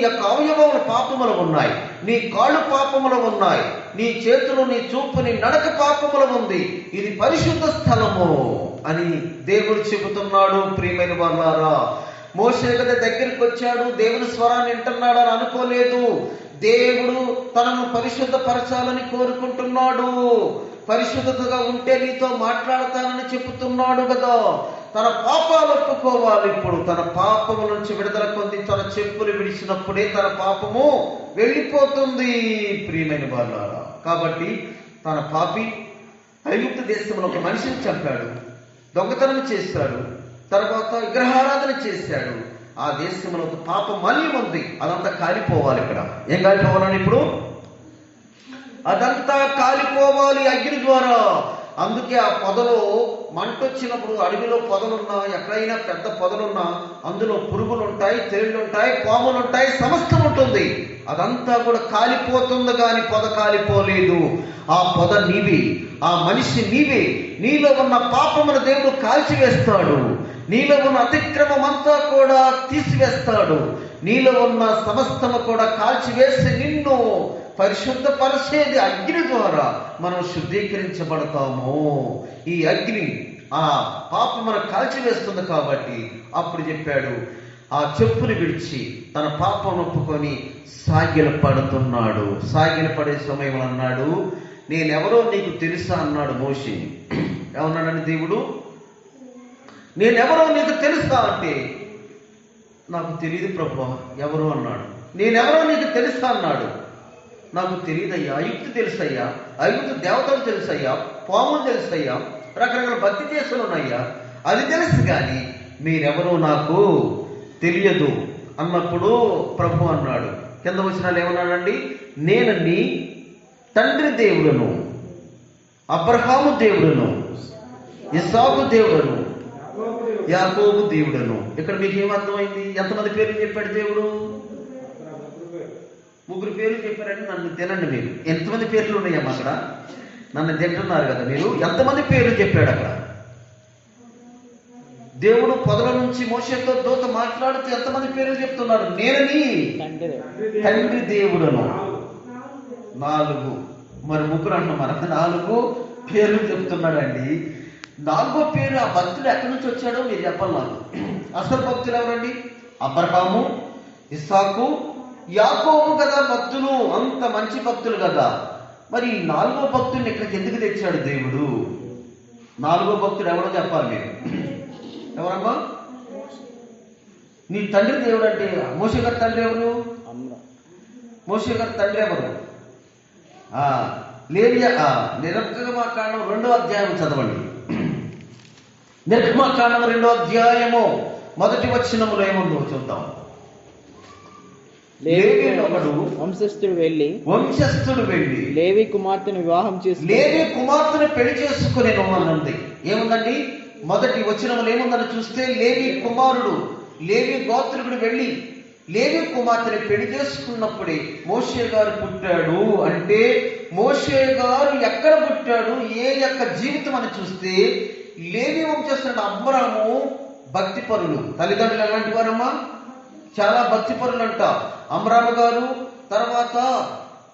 యొక్క అవయవములు పాపములు ఉన్నాయి, నీ కాళ్ళు పాపములు ఉన్నాయి, నీ చేతులు, నీ చూపు, నీ నడక పాపములు ఉంది. ఇది పరిశుద్ధ స్థలము అని దేవుడు చెబుతున్నాడు. ప్రియమైన వాళ్ళారా, మోషే కదా దగ్గరికి వచ్చాడు, దేవుని స్వరాన్ని వింటున్నాడు అని అనుకోలేదు. దేవుడు తనను పరిశుద్ధపరచాలని కోరుకుంటున్నాడు. పరిశుద్ధతగా ఉంటే నీతో మాట్లాడతానని చెబుతున్నాడు కదా. తన పాపాలు ఒప్పుకోవాలి. ఇప్పుడు తన పాపము నుంచి విడుదల పొంది తన చెప్పులు విడిచినప్పుడే తన పాపము వెళ్ళిపోతుంది. ప్రియమైన వాళ్ళారా, కాబట్టి తన పాపి ఐగుప్తు దేశంలో ఒక మనిషిని చంపాడు, దొంగతనం చేశాడు, తర్వాత విగ్రహారాధన చేశాడు. ఆ దేశంలో ఒక పాప మలినం ఉంది, అదంతా కాలిపోవాలి. ఇక్కడ ఏం కాలిపోవాలని? ఇప్పుడు అదంతా కాలిపోవాలి అగ్ని ద్వారా. అందుకే ఆ పొదలో మంట వచ్చినప్పుడు, అడవిలో పొదలున్నా, ఎక్కడైనా పెద్ద పొదలున్నా అందులో పురుగులు ఉంటాయి, తేళ్లు ఉంటాయి, పాములు ఉంటాయి, సమస్తం ఉంటుంది. అదంతా కూడా కాలిపోతుంది, కానీ పొద కాలిపోలేదు. ఆ పొద నీవే, ఆ మనిషి నీవే. నీలో ఉన్న పాపమును దేవుడు కాల్చివేస్తాడు, నీలో ఉన్న అతిక్రమం అంతా కూడా తీసివేస్తాడు, నీలో ఉన్న సమస్తము కూడా కాల్చివేసి నిన్ను పరిశుద్ధపరిచేది అగ్ని ద్వారా మనం శుద్ధీకరించబడతాము. ఈ అగ్ని ఆ పాపమును కాల్చివేస్తుంది. కాబట్టి అప్పుడు చెప్పాడు, ఆ చెప్పుని విడిచి తన పాపం ఒప్పుకొని సాగిల పడుతున్నాడు. సాగిల పడే సమయంలో అన్నాడు, నేనెవరో నీకు తెలుసా అన్నాడు మోషే. ఏమన్నాడని దేవుడు? నేనెవరో నీకు తెలుసా అంటే, నాకు తెలియదు ప్రభువా. ఎవరు అన్నాడు. నేనెవరో నీకు తెలుసా అన్నాడు. నాకు తెలియదయ్యా. ఐగుప్తు తెలుసయ్యా, ఐగుప్తు దేవతలు తెలుసయ్యా, పాములు తెలుసయ్యా, రకరకాల భక్తి చేసులు ఉన్నాయ్యా, అది తెలుసు, కానీ మీరెవరో నాకు తెలియదు అన్నప్పుడు ప్రభు అన్నాడు. కింద వచనాలు ఏమన్నాడండి? నేను నీ తండ్రి దేవుడును, అబ్రహాము దేవుడును, ఇస్సాకు దేవుడును, యాకోబు దేవుడును. ఇక్కడ మీకు ఏమర్థమైంది? ఎంతమంది పేర్లు చెప్పాడు దేవుడు? 3 పేర్లు చెప్పారండి. నన్ను తినండి మీరు. ఎంతమంది పేర్లు ఉన్నాయమ్మా అక్కడ? నన్ను తింటున్నారు కదా మీరు. ఎంతమంది పేర్లు చెప్పాడు అక్కడ? దేవుడు పొదల నుంచి మోషేతో దూత మాట్లాడుతూ ఎంతమంది పేర్లు చెప్తున్నాడు? నేను నీ తండ్రి దేవుడును. 4. మరి 3 అంటున్నారు, 4 పేర్లు చెప్తున్నాడండి. 4వ పేరు ఆ భక్తుడు ఎక్కడి నుంచి వచ్చాడో మీరు చెప్పాలి నాకు. అసలు భక్తులు ఎవరండి? అబ్రహాము, ఇస్సాకు, యాకోబు కదా భక్తులు. అంత మంచి భక్తులు కదా. మరి 4వ భక్తుడిని ఇక్కడికి ఎందుకు తెచ్చాడు దేవుడు? 4వ భక్తుడు ఎవరో చెప్పాలి మీరు. ఎవరమ్మా? నీ తండ్రి దేవుడు అంటే మోషే గారి తండ్రి ఎవరు? మోషే గారి తండ్రి ఎవరు? నిర్గమకాండం 2వ అధ్యాయం చదవండి. నిర్గమకాండం 2వ అధ్యాయము 1వ వచనములో ఏముందో చూద్దాం. వంశస్థుడు వెళ్ళి లేవి కుమార్తెను వివాహం చేసుకుని లేవి కుమార్తెను పెళ్లి చేసుకుని అన్నది ఏముందండి? 1వ వచనములో ఏముందని చూస్తే, లేవి కుమారుడు, లేవి గోత్రికుడు వెళ్ళి లేవి కుమార్తెని పెళ్లి చేసుకున్నప్పుడే మోషే గారు పుట్టాడు. అంటే మోషే గారు ఎక్కడ పుట్టాడు, ఏ యొక్క జీవితం అని చూస్తే లేవి వంశస్థుడు అబ్రాము భక్తిపరులు. తల్లిదండ్రులు ఎలాంటి వారమ్మా? చాలా భక్తిపరులు అంట. అమ్రాము గారు, తర్వాత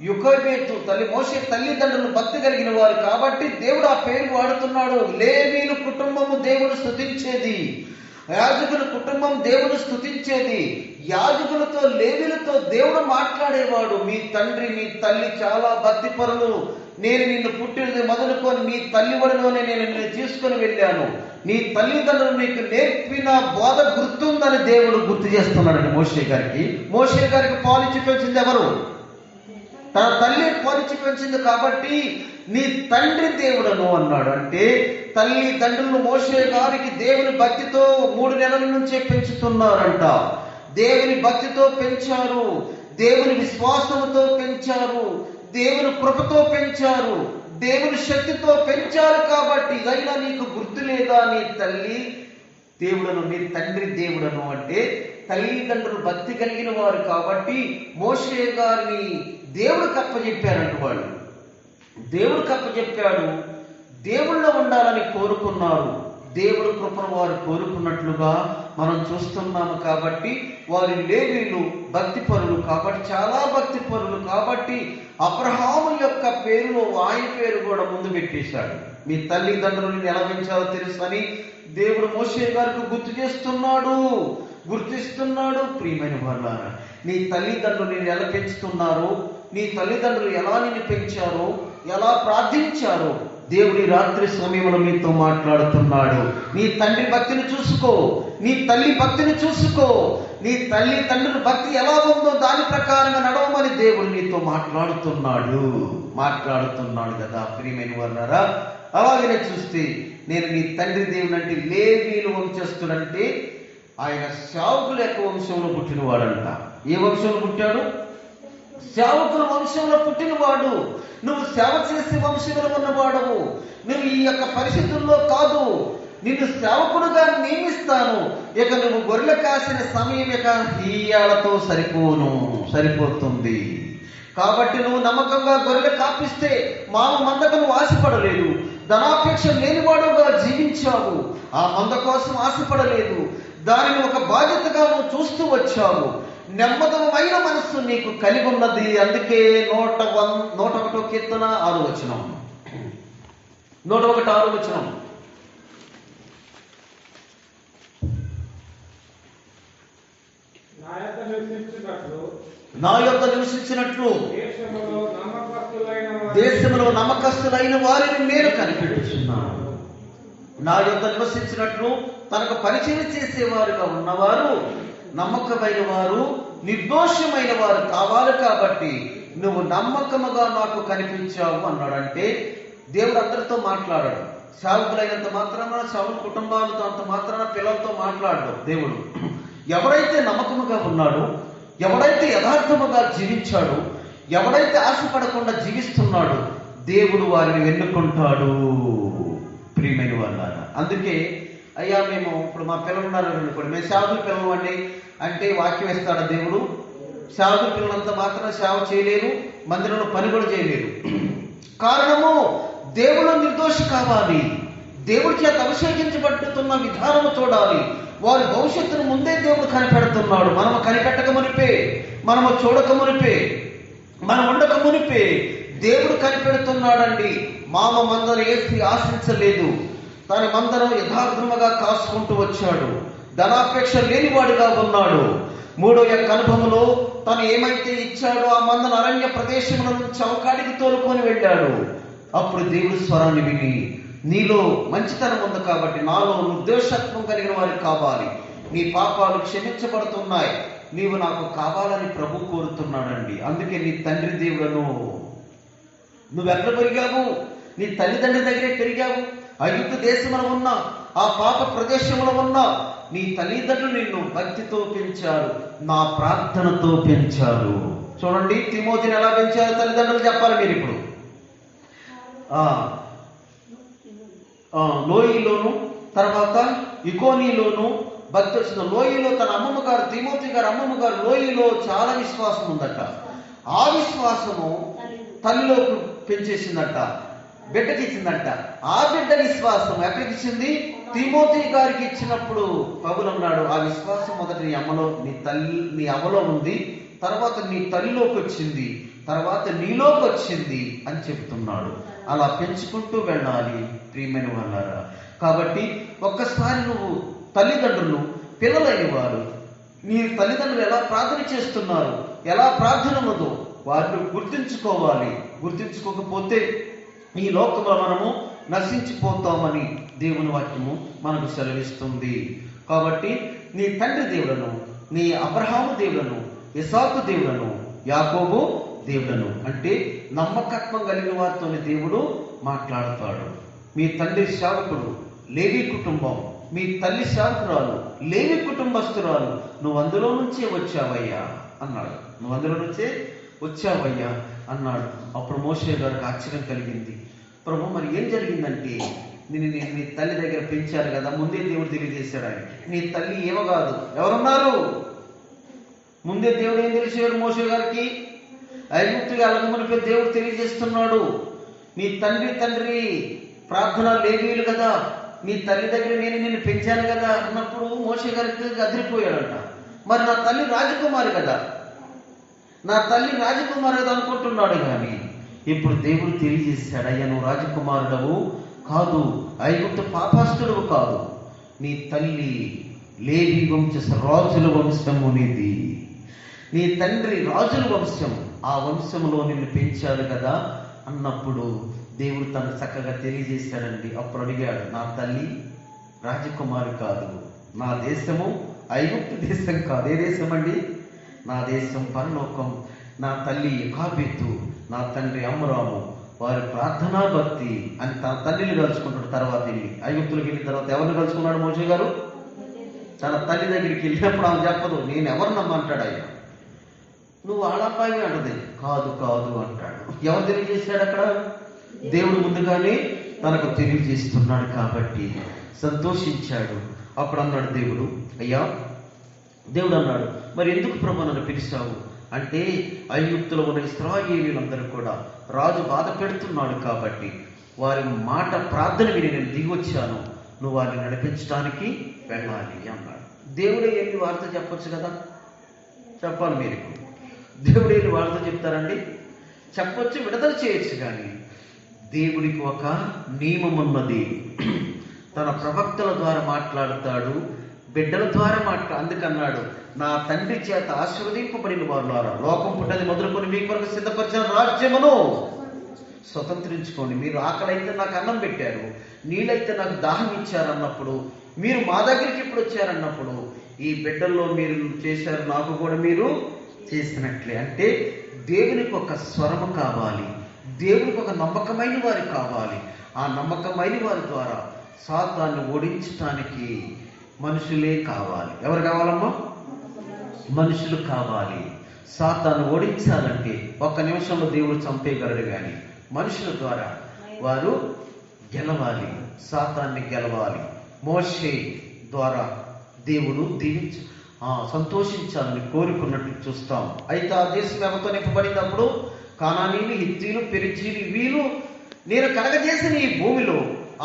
యుకోబేతు తల్లి మోషే తల్లిదండ్రులు భక్తి కలిగిన వారు కాబట్టి దేవుడు ఆ పేరు వాడుతున్నాడు. లేవీలు కుటుంబము దేవుడు స్తుతించేది, యాజకుల కుటుంబం దేవుడు స్తుతించేది. యాజకులతో లేవీలతో దేవుడు మాట్లాడేవాడు. మీ తండ్రి మీ తల్లి చాలా భక్తిపరులు, నేను నిన్ను పుట్టినది మొదలుకొని నీ తల్లి ఒడిలోనే నేను నిన్ను తీసుకొని వెళ్ళాను, నీ తల్లిదండ్రులు నీకు నేర్పిన బోధ గుర్తుందని దేవుడు గుర్తు చేస్తున్నాడండి మోషే గారికి. మోషే గారికి పాలిచ్చి పెంచింది ఎవరు? తన తల్లి పాలిచ్చి పెంచింది కాబట్టి నీ తండ్రి దేవుడను అన్నాడు. అంటే తల్లిదండ్రులు మోషే గారికి దేవుని భక్తితో 3 నెలల నుంచే పెంచుతున్నారంట. దేవుని భక్తితో పెంచారు, దేవుని విశ్వాసంతో పెంచారు, దేవుని కృపతో పెంచారు, దేవుని శక్తితో పెంచారు. కాబట్టి ఇదైనా నీకు గుర్తు లేదా? నీ తల్లి దేవుడను, నీ తండ్రి దేవుడను. అంటే తల్లిదండ్రులు భక్తి కలిగిన వారు కాబట్టి మోషే గారిని దేవుడు కప్పచెప్పారంట. వాళ్ళు దేవుడు కప్పచెప్పాడు, దేవుళ్ళో ఉండాలని కోరుకున్నారు. దేవుడు కృపను వారు కోరుకున్నట్లుగా మనం చూస్తున్నాము. కాబట్టి వారి లేవీలు భక్తిపరులు కాబట్టి, చాలా భక్తిపరులు కాబట్టి అబ్రహాము యొక్క పేరులో ఆయన పేరు కూడా ముందు పెట్టేశాడు. మీ తల్లిదండ్రులను ఎలా పెంచాలో తెలుసని దేవుడు మోషే గారికి గుర్తిస్తున్నాడు. ప్రియమైన వాళ్ళారా, నీ తల్లిదండ్రులు నేను ఎలా పెంచుతున్నారో, నీ తల్లిదండ్రులు ఎలా నిన్ను పెంచారో, ఎలా ప్రార్థించారో దేవుడి రాత్రి సమయంలో మీతో మాట్లాడుతున్నాడు. నీ తండ్రి భక్తిని చూసుకో, నీ తల్లి భక్తిని చూసుకో, నీ తల్లి తండ్రుల భక్తి ఎలా ఉందో దాని ప్రకారంగా నడవమని దేవుడు నీతో మాట్లాడుతున్నాడు కదా ప్రియమైన వాళ్ళారా. అలాగనే చూస్తే నేను నీ తండ్రి దేవుడు అంటే లేవీలు వంశస్థుడంటే ఆయన సేవకుల యొక్క వంశంలో పుట్టినవాడంట. ఏ వంశంలో పుట్టాడు? సేవకుల వంశంలో పుట్టినవాడు. నువ్వు సేవ చేసే వంశంలో ఉన్నవాడవు. నువ్వు ఈ యొక్క పరిస్థితుల్లో కాదు, నిన్ను సేవకుడుగా నియమిస్తాను. ఇక నువ్వు గొర్రెలు కాసిన సమయం ఇక ఈయాలతో సరిపోతుంది. కాబట్టి నువ్వు నమ్మకంగా గొర్రెలు కాపిస్తే మామ మందకు నువ్వు ఆశపడలేదు. ధనాపేక్ష లేనివాడుగా జీవించావు. ఆ మంద కోసం ఆశపడలేదు. దానిని ఒక బాధ్యతగా నువ్వు చూస్తూ వచ్చావు. నెమ్మదమైన మనస్సు నీకు కలిగి ఉన్నది. అందుకే 101 కీర్తన 6వ వచనం, 101 వచనం. నా యొక్క నివసించినట్లు దేశంలో నమ్మకస్తులైన వారిని నేను కనిపెట్టుచున్నాను. నా యొక్క నివసించినట్లు తనకు పరిచయం చేసేవారుగా ఉన్నవారు, నమ్మకమైన వారు, నిర్దోషమైన వారు కావాలి. కాబట్టి నువ్వు నమ్మకముగా నాకు కనిపించావు అన్నాడు. అంటే దేవుడు అందరితో మాట్లాడాడు. సేవకులైనంత మాత్రాన, సేవకుల కుటుంబాలతో అంత మాత్రాన, పిల్లలతో మాట్లాడడు దేవుడు. ఎవరైతే నమ్మకముగా ఉన్నాడో, ఎవడైతే యథార్థముగా జీవించాడో, ఎవడైతే ఆశపడకుండా జీవిస్తున్నాడో దేవుడు వారిని ఎన్నుకుంటాడు. ప్రియమైన వాళ్ళారా, అందుకే అయ్యా మేము ఇప్పుడు మా పిల్లలు ఉన్నారు అనుకోండి, మేము సేవకుల పిల్లలు అండి అంటే వాక్యం ఇస్తాడా దేవుడు? సేవకుల పిల్లలంతా మాత్రం సేవ చేయలేరు, మందిరంలో పని కూడా చేయలేరు. కారణము దేవుడు నిర్దోషి కావాలి. దేవుడి చేత అభిషేకించబడుతున్న విధానము చూడాలి. వారి భవిష్యత్తును ముందే దేవుడు కనిపెడుతున్నాడు. మనము కనిపెట్టక మునిపే, మనము చూడక మునిపే, మనం ఉండక మునిపే దేవుడు కనిపెడుతున్నాడండి. మామ మందను ఏసి ఆశించలేదు. తన మందను యథార్థముగా కాసుకుంటూ వచ్చాడు. ధనాపేక్ష లేనివాడిగా ఉన్నాడు. 3వ యొక్క అనుభవంలో తను ఏమైతే ఇచ్చాడో ఆ మందను అరణ్య ప్రదేశముల నుంచి చౌకాడికి తోలుకొని వెళ్ళాడు. అప్పుడు దేవుడి స్వరాన్ని విని, నీలో మంచితనం ఉంది కాబట్టి నాలో నిర్దోషత్వం కలిగిన వారికి కావాలి, నీ పాపాలు క్షమించబడుతున్నాయి, నీవు నాకు కావాలని ప్రభు కోరుతున్నాడండి. అందుకే నీ తండ్రి దేవుడను. నువ్వెక్కడ పెరిగావు? నీ తల్లిదండ్రి దగ్గరే పెరిగావు. ఐగుప్తు దేశంలో ఉన్న ఆ పాప ప్రదేశంలో ఉన్న నీ తల్లిదండ్రులు నిన్ను భక్తితో పెంచారు, నా ప్రార్థనతో పెంచారు. చూడండి తిమోతిని ఎలా పెంచారు తల్లిదండ్రులు చెప్పాలి మీరు ఇప్పుడు. లోయలోను తర్వాత ఇకోనీలోను భక్తి వచ్చిన లోయలో తన అమ్మమ్మ గారు, తిమోతి గారు అమ్మమ్మ గారు లోయలో చాలా విశ్వాసం ఉందట. ఆ విశ్వాసము తల్లిలో పెంచేసిందంట, బిడ్డకి ఇచ్చిందంట. ఆ బిడ్డ విశ్వాసం ఎక్కడికి ఇచ్చింది? తిమోతి గారికి ఇచ్చినప్పుడు పౌలు అన్నాడు, ఆ విశ్వాసం మొదట నీ అమ్మలో, నీ అమ్మలో ఉంది, తర్వాత నీ తల్లిలోకి వచ్చింది, తర్వాత నీలోకి వచ్చింది అని చెబుతున్నాడు. అలా పెంచుకుంటూ వెళ్ళాలి ప్రియమైన వాళ్ళారా. కాబట్టి ఒక్కసారి నువ్వు తల్లిదండ్రులు, పిల్లలైన వారు నీ తల్లిదండ్రులు ఎలా ప్రార్థన చేస్తున్నారు, ఎలా ప్రార్థన ఉన్నదో వారిని గుర్తించుకోవాలి. గుర్తించుకోకపోతే ఈ లోకంలో మనము నశించిపోతామని దేవుని వాక్యము మనకు సెలవిస్తుంది. కాబట్టి నీ తండ్రి దేవులను, నీ అబ్రహాము దేవులను, ఇసాకు దేవులను, యాకోబు దేవులను, అంటే నమ్మకత్వం కలిగిన వారితోనే దేవుడు మాట్లాడతాడు. మీ తండ్రి సేవకుడు లేవి కుటుంబం, మీ తల్లి సేవకురాలు లేవి కుటుంబస్తురాలు, నువ్వు అందులో నుంచే వచ్చావయ్యా అన్నాడు. నువ్వు అందులో నుంచే వచ్చావయ్యా అన్నాడు. అప్పుడు మోషే గారికి ఆశ్చర్యం కలిగింది. ప్రభు, మరి ఏం జరిగిందంటే, నేను నీ తల్లి దగ్గర పెంచారు కదా, ముందే దేవుడు తెలియజేశాడు ఆయన. నీ తల్లి ఏమో కాదు, ఎవరున్నారు? ముందే దేవుడు ఏం తెలిసాడు మోషే గారికి? ఐగుప్తుకి వెళ్ళకమునిపై దేవుడు తెలియజేస్తున్నాడు. నీ తండ్రి ప్రార్థన లేవీయులు కదా, నీ తల్లి దగ్గర నేను పెంచాను కదా అన్నప్పుడు మోషే గారికి అదిరిపోయాడంట. మరి నా తల్లి రాజకుమారి కదా, నా తల్లి రాజకుమారి కదా అనుకుంటున్నాడు. కానీ ఇప్పుడు దేవుడు తెలియజేశాడు, అయ్యా నువ్వు రాజకుమారుడవు కాదు, ఐగుప్తు పాపాస్తుడవు కాదు, నీ తల్లి లేవి రాజుల వంశము నీది, నీ తండ్రి రాజుల వంశం, ఆ వంశంలో నిన్ను పెంచాడు కదా అన్నప్పుడు దేవుడు తను చక్కగా తెలియజేశాడండి. అప్పుడు అడిగాడు, నా తల్లి రాజకుమారి కాదు, నా దేశము ఐగుప్తు దేశం కాదు. ఏ దేశం అండి? నా దేశం పరలోకం. నా తల్లి యెకోబెతు, నా తండ్రి అమ్రాము, వారి ప్రార్థనా భక్తి అని తన తల్లిని కలుసుకుంటాడు. తర్వాత వెళ్ళి ఐగుప్తులకు వెళ్ళిన తర్వాత ఎవరిని కలుసుకున్నాడు మోషే గారు? తన తల్లి దగ్గరికి వెళ్ళినప్పుడు ఆమె చెప్పదు, నేను ఎవరినమ్మంటాడు. అయ్యా నువ్వు వాళ్ళబ్బాయి అంటది, కాదు కాదు అంటాడు. ఎవరు తెలియజేశాడు అక్కడ? దేవుడు ముందుగానే తనకు తెలియజేస్తున్నాడు కాబట్టి సంతోషించాడు. అప్పుడు అన్నాడు దేవుడు, అయ్యా దేవుడు అన్నాడు, మరి ఎందుకు ప్రభు నన్ను పిలిచావు అంటే, ఐగుప్తులో ఉన్న ఇశ్రాయేలీయులందరూ కూడా రాజు బాధ పెడుతున్నాడు కాబట్టి వారి మాట ప్రార్థన విని నేను దిగి వచ్చాను, నువ్వు వారిని నడిపించడానికి వెళ్ళాలి అన్నాడు. దేవుడే వెళ్ళి వారితో చెప్పొచ్చు కదా, చెప్పాలి మీరు. దేవుడు వెళ్ళి వారితో చెప్తారండి? చెప్పొచ్చు, విడుదల చేయొచ్చు. కానీ దేవుడికి ఒక నియమం ఉన్నది. తన ప్రవక్తల ద్వారా మాట్లాడతాడు, బిడ్డల ద్వారా అందుకన్నాడు, నా తండ్రి చేత ఆశీర్వదింపబడిన వారులారా, లోకం పుట్టది మొదలుకొని మీ కొరకు సిద్ధపరిచిన రాజ్యమును స్వతంత్రించుకోండి. మీరు ఆకలైతే నాకు అన్నం పెట్టారు, నీళ్ళైతే నాకు దాహం ఇచ్చారన్నప్పుడు, మీరు మా దగ్గరికి ఇప్పుడు వచ్చారన్నప్పుడు, ఈ బిడ్డల్లో మీరు చేశారు, నాకు కూడా మీరు చేసినట్లే. అంటే దేవునికి ఒక స్వరము కావాలి, దేవునికి ఒక నమ్మకమైన వారు కావాలి. ఆ నమ్మకమైన వారి ద్వారా సాతాన్ని ఓడించటానికి మనుషులే కావాలి. ఎవరు కావాలమ్మా? మనుషులు కావాలి. సాతాన్ని ఓడించాలంటే ఒక్క నిమిషంలో దేవుడు చంపేయగలడు, కానీ మనుషుల ద్వారా వారు గెలవాలి, సాతాన్ని గెలవాలి. మోషే ద్వారా దేవుడు సంతోషించాలని కోరుకున్నట్టు చూస్తాం. అయితే ఆ దేశం ఎవరితో నింపబడినప్పుడు కానానీయులు, హిత్తీలు, పెరిజీలు, వీళ్ళు నేను కలగజేసిన ఈ భూమిలో,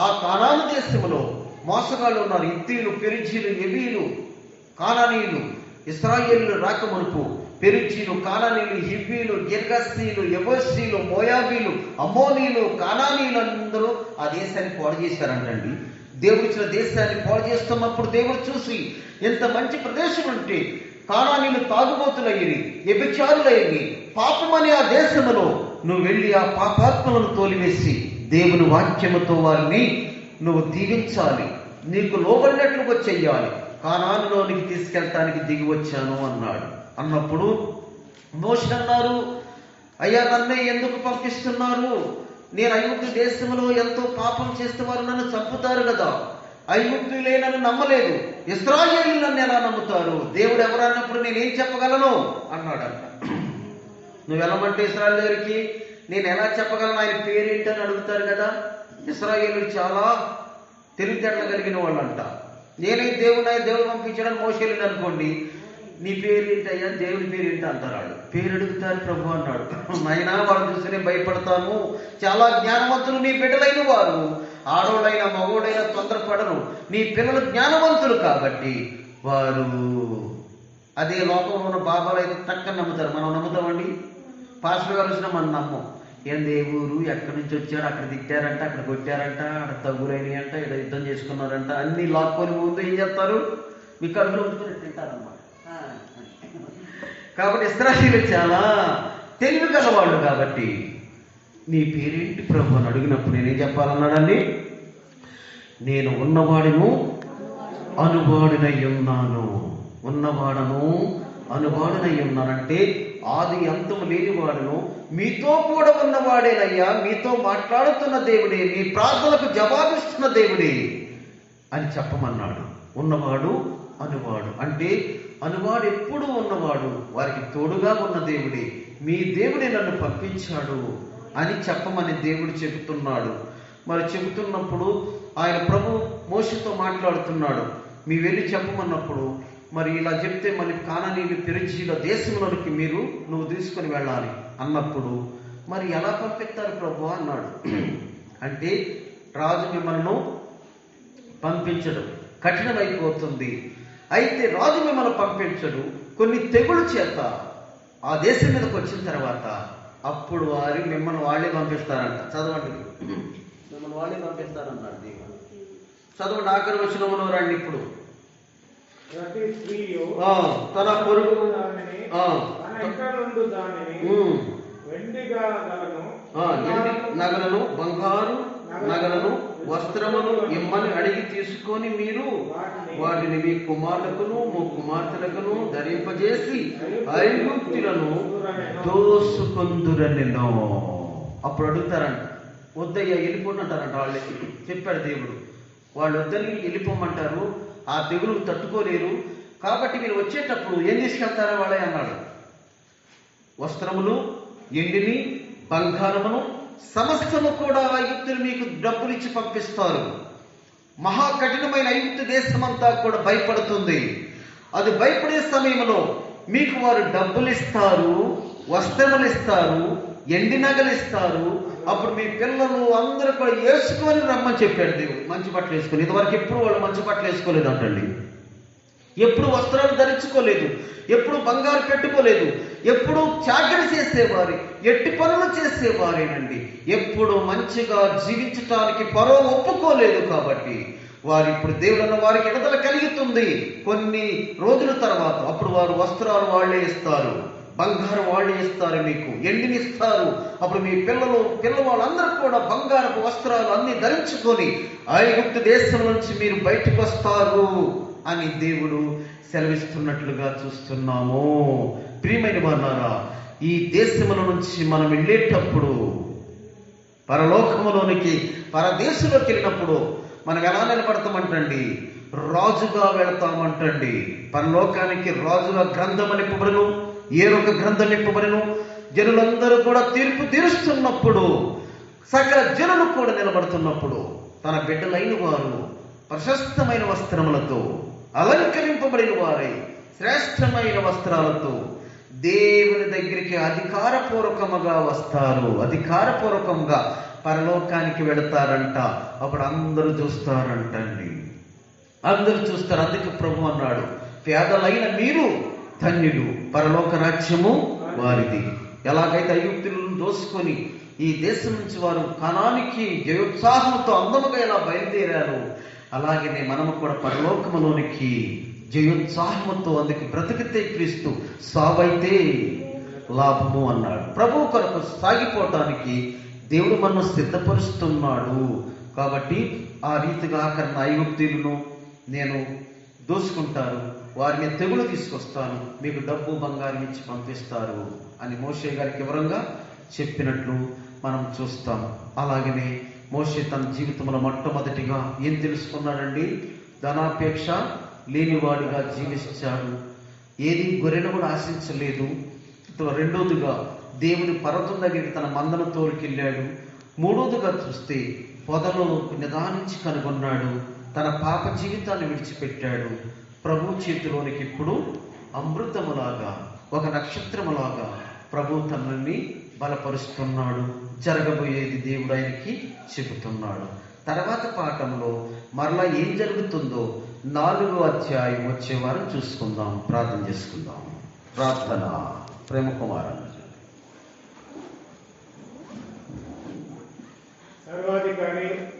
ఆ కానాను దేశంలో మోసగాళ్ళు ఉన్నారు. హిత్తీలు, పెరిజీలు, ఎబీలు, కానానీయులు. ఇశ్రాయేలు రాకమునుపు పెరిజీలు, కానానీయులు, హివ్వీలు, గిర్గస్తీలు, యెబూసీలు, మోయాబీలు, అమ్మోనీయులు, కానానీయులు అందరూ ఆ దేశాన్ని పాడు చేశారంటండి. దేవుడిచ్చిన దేశాన్ని పాడు చేస్తున్నప్పుడు దేవుడు చూసి, ఎంత మంచి ప్రదేశం అంటే కానానీయులు తాగుబోతులయ్యి, వ్యభిచారులయ్యి, పాపమని ఆ దేశంలో నువ్వు వెళ్ళి ఆ పాపాత్మలను తోలివేసి దేవుని వాక్యముతో వారిని నువ్వు దీవించాలి, నీకు లోబడినట్లుగా చెయ్యాలి, కానానులోనికి తీసుకెళ్ళటానికి దిగి వచ్చాను అన్నాడు. అన్నప్పుడు మోషే అన్నారు, అయ్యా నన్నే ఎందుకు పంపిస్తున్నారు? నేను ఐగుప్తు దేశంలో ఎంతో పాపం చేస్తే వారు నన్ను చంపుతారు కదా, ఐగుప్తులే నన్ను నమ్మలేదు, ఇశ్రాయేలీయులు నన్ను ఎలా నమ్ముతారు? దేవుడు ఎవరు అన్నప్పుడు నేనేం చెప్పగలను అన్నాడంట. నువ్వు వెళ్ళమంటే ఇశ్రాయేలు దగ్గరికి నేను ఎలా చెప్పగలను, ఆయన పేరేంటని అడుగుతారు కదా. ఇశ్రాయేలీయులు చాలా తెలివితేటలు కలిగిన వాళ్ళంట. నేనే దేవుడు పంపించడానికి మోషే అనుకోండి, నీ పేరేంటి అయ్యా, దేవుని పేరేంటి అంటారు. వాళ్ళు పేరు అడుగుతారు. ప్రభు అన్నాడు, నైనా వాళ్ళని చూస్తేనే భయపడతాము. చాలా జ్ఞానవంతులు నీ బిడ్డలైన వారు, ఆడోడైనా మగోడైనా తొందరపడరు. నీ పిల్లలు జ్ఞానవంతులు కాబట్టి వారు అదే లోకంలో ఉన్న బాబాలు అయితే తక్కువ నమ్ముతారు. మనం నమ్ముతామండి? పాస్టర్ గారు వచ్చినా మనం నమ్మం. ఏంది ఏ ఊరు, ఎక్కడి నుంచి వచ్చారు, అక్కడ తిట్టారంట, అక్కడ కొట్టారంట, అక్కడ తగ్గురైనవి అంట, ఇక్కడ యుద్ధం చేసుకున్నారంట, అన్ని లాక్కొని ముందు ఏం చేస్తారు, మీ కడుపులో ఉంచుకొని తింటారన్నమాట. కాబట్టి ఇశ్రాయేలు చాలా తెలివి గలవాళ్ళు. కాబట్టి నీ పేరేంటి ప్రభు అని అడిగినప్పుడు నేనేం చెప్పాలన్నాడండి? నేను ఉన్నవాడును అనువాడునై ఉన్నాను. ఉన్నవాడను అనువాడునై ఉన్నానంటే ఆది అంతము లేనివాడును, మీతో కూడా ఉన్నవాడేనయ్యా, మీతో మాట్లాడుతున్న దేవుడే, మీ ప్రార్థనలకు జవాబిస్తున్న దేవుడే అని చెప్పమన్నాడు. ఉన్నవాడు అనువాడు అంటే అనువాడు ఎప్పుడూ ఉన్నవాడు, వారికి తోడుగా ఉన్న దేవుడే, మీ దేవుడే నన్ను పంపించాడు అని చెప్పమని దేవుడు చెబుతున్నాడు. మరి చెబుతున్నప్పుడు ఆయన ప్రభు మోషేతో మాట్లాడుతున్నాడు. మీ వెళ్ళి చెప్పమన్నప్పుడు మరి ఇలా చెప్తే మళ్ళీ కానానీయులు పెరిజీల దేశంలోనికి నువ్వు తీసుకొని వెళ్ళాలి అన్నప్పుడు మరి ఎలా పంపిస్తారు ప్రభు అన్నాడు. అంటే రాజు మిమ్మల్ని పంపించడు, కఠినమైపోతుంది. అయితే రాజు మిమ్మల్ని పంపించడు, కొన్ని తెగులు చేత ఆ దేశం మీదకి వచ్చిన తర్వాత అప్పుడు మిమ్మల్ని వాళ్ళే పంపిస్తారంట. చదవండి, మిమ్మల్ని వాళ్ళే పంపిస్తారన్నాడు దేవుడు. చదవండి, ఆఖరి వచనములో రండి. ఇప్పుడు తన పొరుగు వెండి నగలను, బంగారు నగలను, వస్త్రములు ఇమ్మని అడిగి తీసుకొని మీరు వాటిని మీ కుమారులకును కుమార్తెలకును ధరింపజేసి ఐగుప్తులను దోసుకొందురనెను. అప్పుడు అడుగుతారంట, వద్దయ్యా వెళ్ళిపోంటారంట. వాళ్ళే చెప్పాడు దేవుడు, వాళ్ళు వద్దని వెళ్ళిపోమంటారు, ఆ తెగులు తట్టుకోలేరు. కాబట్టి మీరు వచ్చేటప్పుడు ఏం తీసుకెళ్తారా వాళ్ళే అన్నాడు. వస్త్రములు, ఎండిని, బంగారమును సమస్తము కూడా ఐగుప్తులు మీకు డబ్బులు ఇచ్చి పంపిస్తారు. మహా కఠినమైన ఐగుప్తు దేశమంతా కూడా భయపడుతుంది. అది భయపడే సమయంలో మీకు వారు డబ్బులు ఇస్తారు, వస్త్రములు ఇస్తారు, ఎండి నగలు ఇస్తారు. అప్పుడు మీ పిల్లలు అందరూ కూడా వేసుకొని రమ్మని చెప్పాడు దేవుడు. మంచి బట్టలు వేసుకొని, ఇదివరకు ఎప్పుడు వాళ్ళు మంచి బట్టలు వేసుకోలేదు అంటండి. ఎప్పుడు వస్త్రాలు ధరించుకోలేదు, ఎప్పుడు బంగారు పెట్టుకోలేదు, ఎప్పుడు చాకరీ చేసేవారు, ఎట్టి పనులు చేసేవారేనండి. ఎప్పుడు మంచిగా జీవించటానికి పరో ఒప్పుకోలేదు. కాబట్టి వారు ఇప్పుడు దేవుడన్న వారికి ఎడతల కలుగుతుంది. కొన్ని రోజుల తర్వాత అప్పుడు వారు వస్త్రాలు వాళ్ళే ఇస్తారు, బంగారం వాళ్ళే ఇస్తారు, మీకు ఎండిని ఇస్తారు. అప్పుడు మీ పిల్లవాళ్ళందరూ కూడా బంగారపు వస్త్రాలు అన్ని ధరించుకొని ఐగుప్తు దేశం నుంచి మీరు బయటకు వస్తారు అని దేవుడు సెలవిస్తున్నట్లుగా చూస్తున్నాము. ప్రియమైన వారులారా, ఈ దేశముల నుంచి మనం వెళ్ళేటప్పుడు, పరలోకములోనికి పరదేశంలోకి వెళ్ళినప్పుడు మనం ఎలా నిలబడతామంటండి? రాజుగా వెళతామంటండి. పరలోకానికి రాజుగా గ్రంథం నింపబడును, ఏరొక గ్రంథం నింపబడును. జనులందరూ కూడా తీర్పు తీరుస్తున్నప్పుడు, సకల జనులు కూడా నిలబడుతున్నప్పుడు తన బిడ్డలైన వారు ప్రశస్తమైన వస్త్రములతో అలంకరింపబడిన వారై శ్రేష్టమైన వస్త్రాలతో దేవుని దగ్గరికి అధికారపూర్వకముగా వస్తారు. అధికారపూర్వకంగా పరలోకానికి వెళతారంట. అప్పుడు అందరూ చూస్తారంటండి, అందరూ చూస్తారు. అందుకే ప్రభు అన్నాడు, పేదలైన మీరు ధన్యులు, పరలోక రాజ్యము వారిది. ఎలాగైతే ఐగుప్తులను దోసుకొని ఈ దేశం నుంచి వారు కనానికి జయోత్సాహంతో అందముగా ఎలా బయలుదేరారు, అలాగనే మనము కూడా పరలోకములోనికి జయోత్సాహంతో, అందుకే బ్రతికితే క్రీస్తు, సావైతే లాభము అన్నాడు. ప్రభు కొరకు సాగిపోవటానికి దేవుడు మనను సిద్ధపరుస్తున్నాడు. కాబట్టి ఆ రీతిగా ఆఖరణ ఐగుప్తీయులను నేను దోసుకుంటారు, వారిని తెగులు తీసుకొస్తాను, మీకు డబ్బు బంగారం ఇచ్చి పంపిస్తారు అని మోషే గారికి వివరంగా చెప్పినట్లు మనం చూస్తాం. అలాగనే మోషే తన జీవితంలో మొట్టమొదటిగా ఏం తెలుసుకున్నాడండి? ధనాపేక్ష లేనివాడిగా జీవించాడు. ఏది గొర్రెను కూడా ఆశించలేదు. రెండోదిగా దేవుని పర్వతం దగ్గరికి తన మందను తోలుకెళ్ళాడు. మూడోదిగా చూస్తే పొదలో నిదానించి కనుగొన్నాడు. తన పాప జీవితాన్ని విడిచిపెట్టాడు. ప్రభు చేతిలోనికి ఇప్పుడు అమృతములాగా, ఒక నక్షత్రములాగా ప్రభు తనని బలపరుస్తున్నాడు. జరగబోయేది దేవుడు ఆయనకి చెబుతున్నాడు. తర్వాత పాఠంలో మరలా ఏం జరుగుతుందో 4వ అధ్యాయం వచ్చే వారం చూసుకుందాం. ప్రార్థన చేసుకుందాం. ప్రార్థన. ప్రేమ కుమారన్న సర్వాధికారి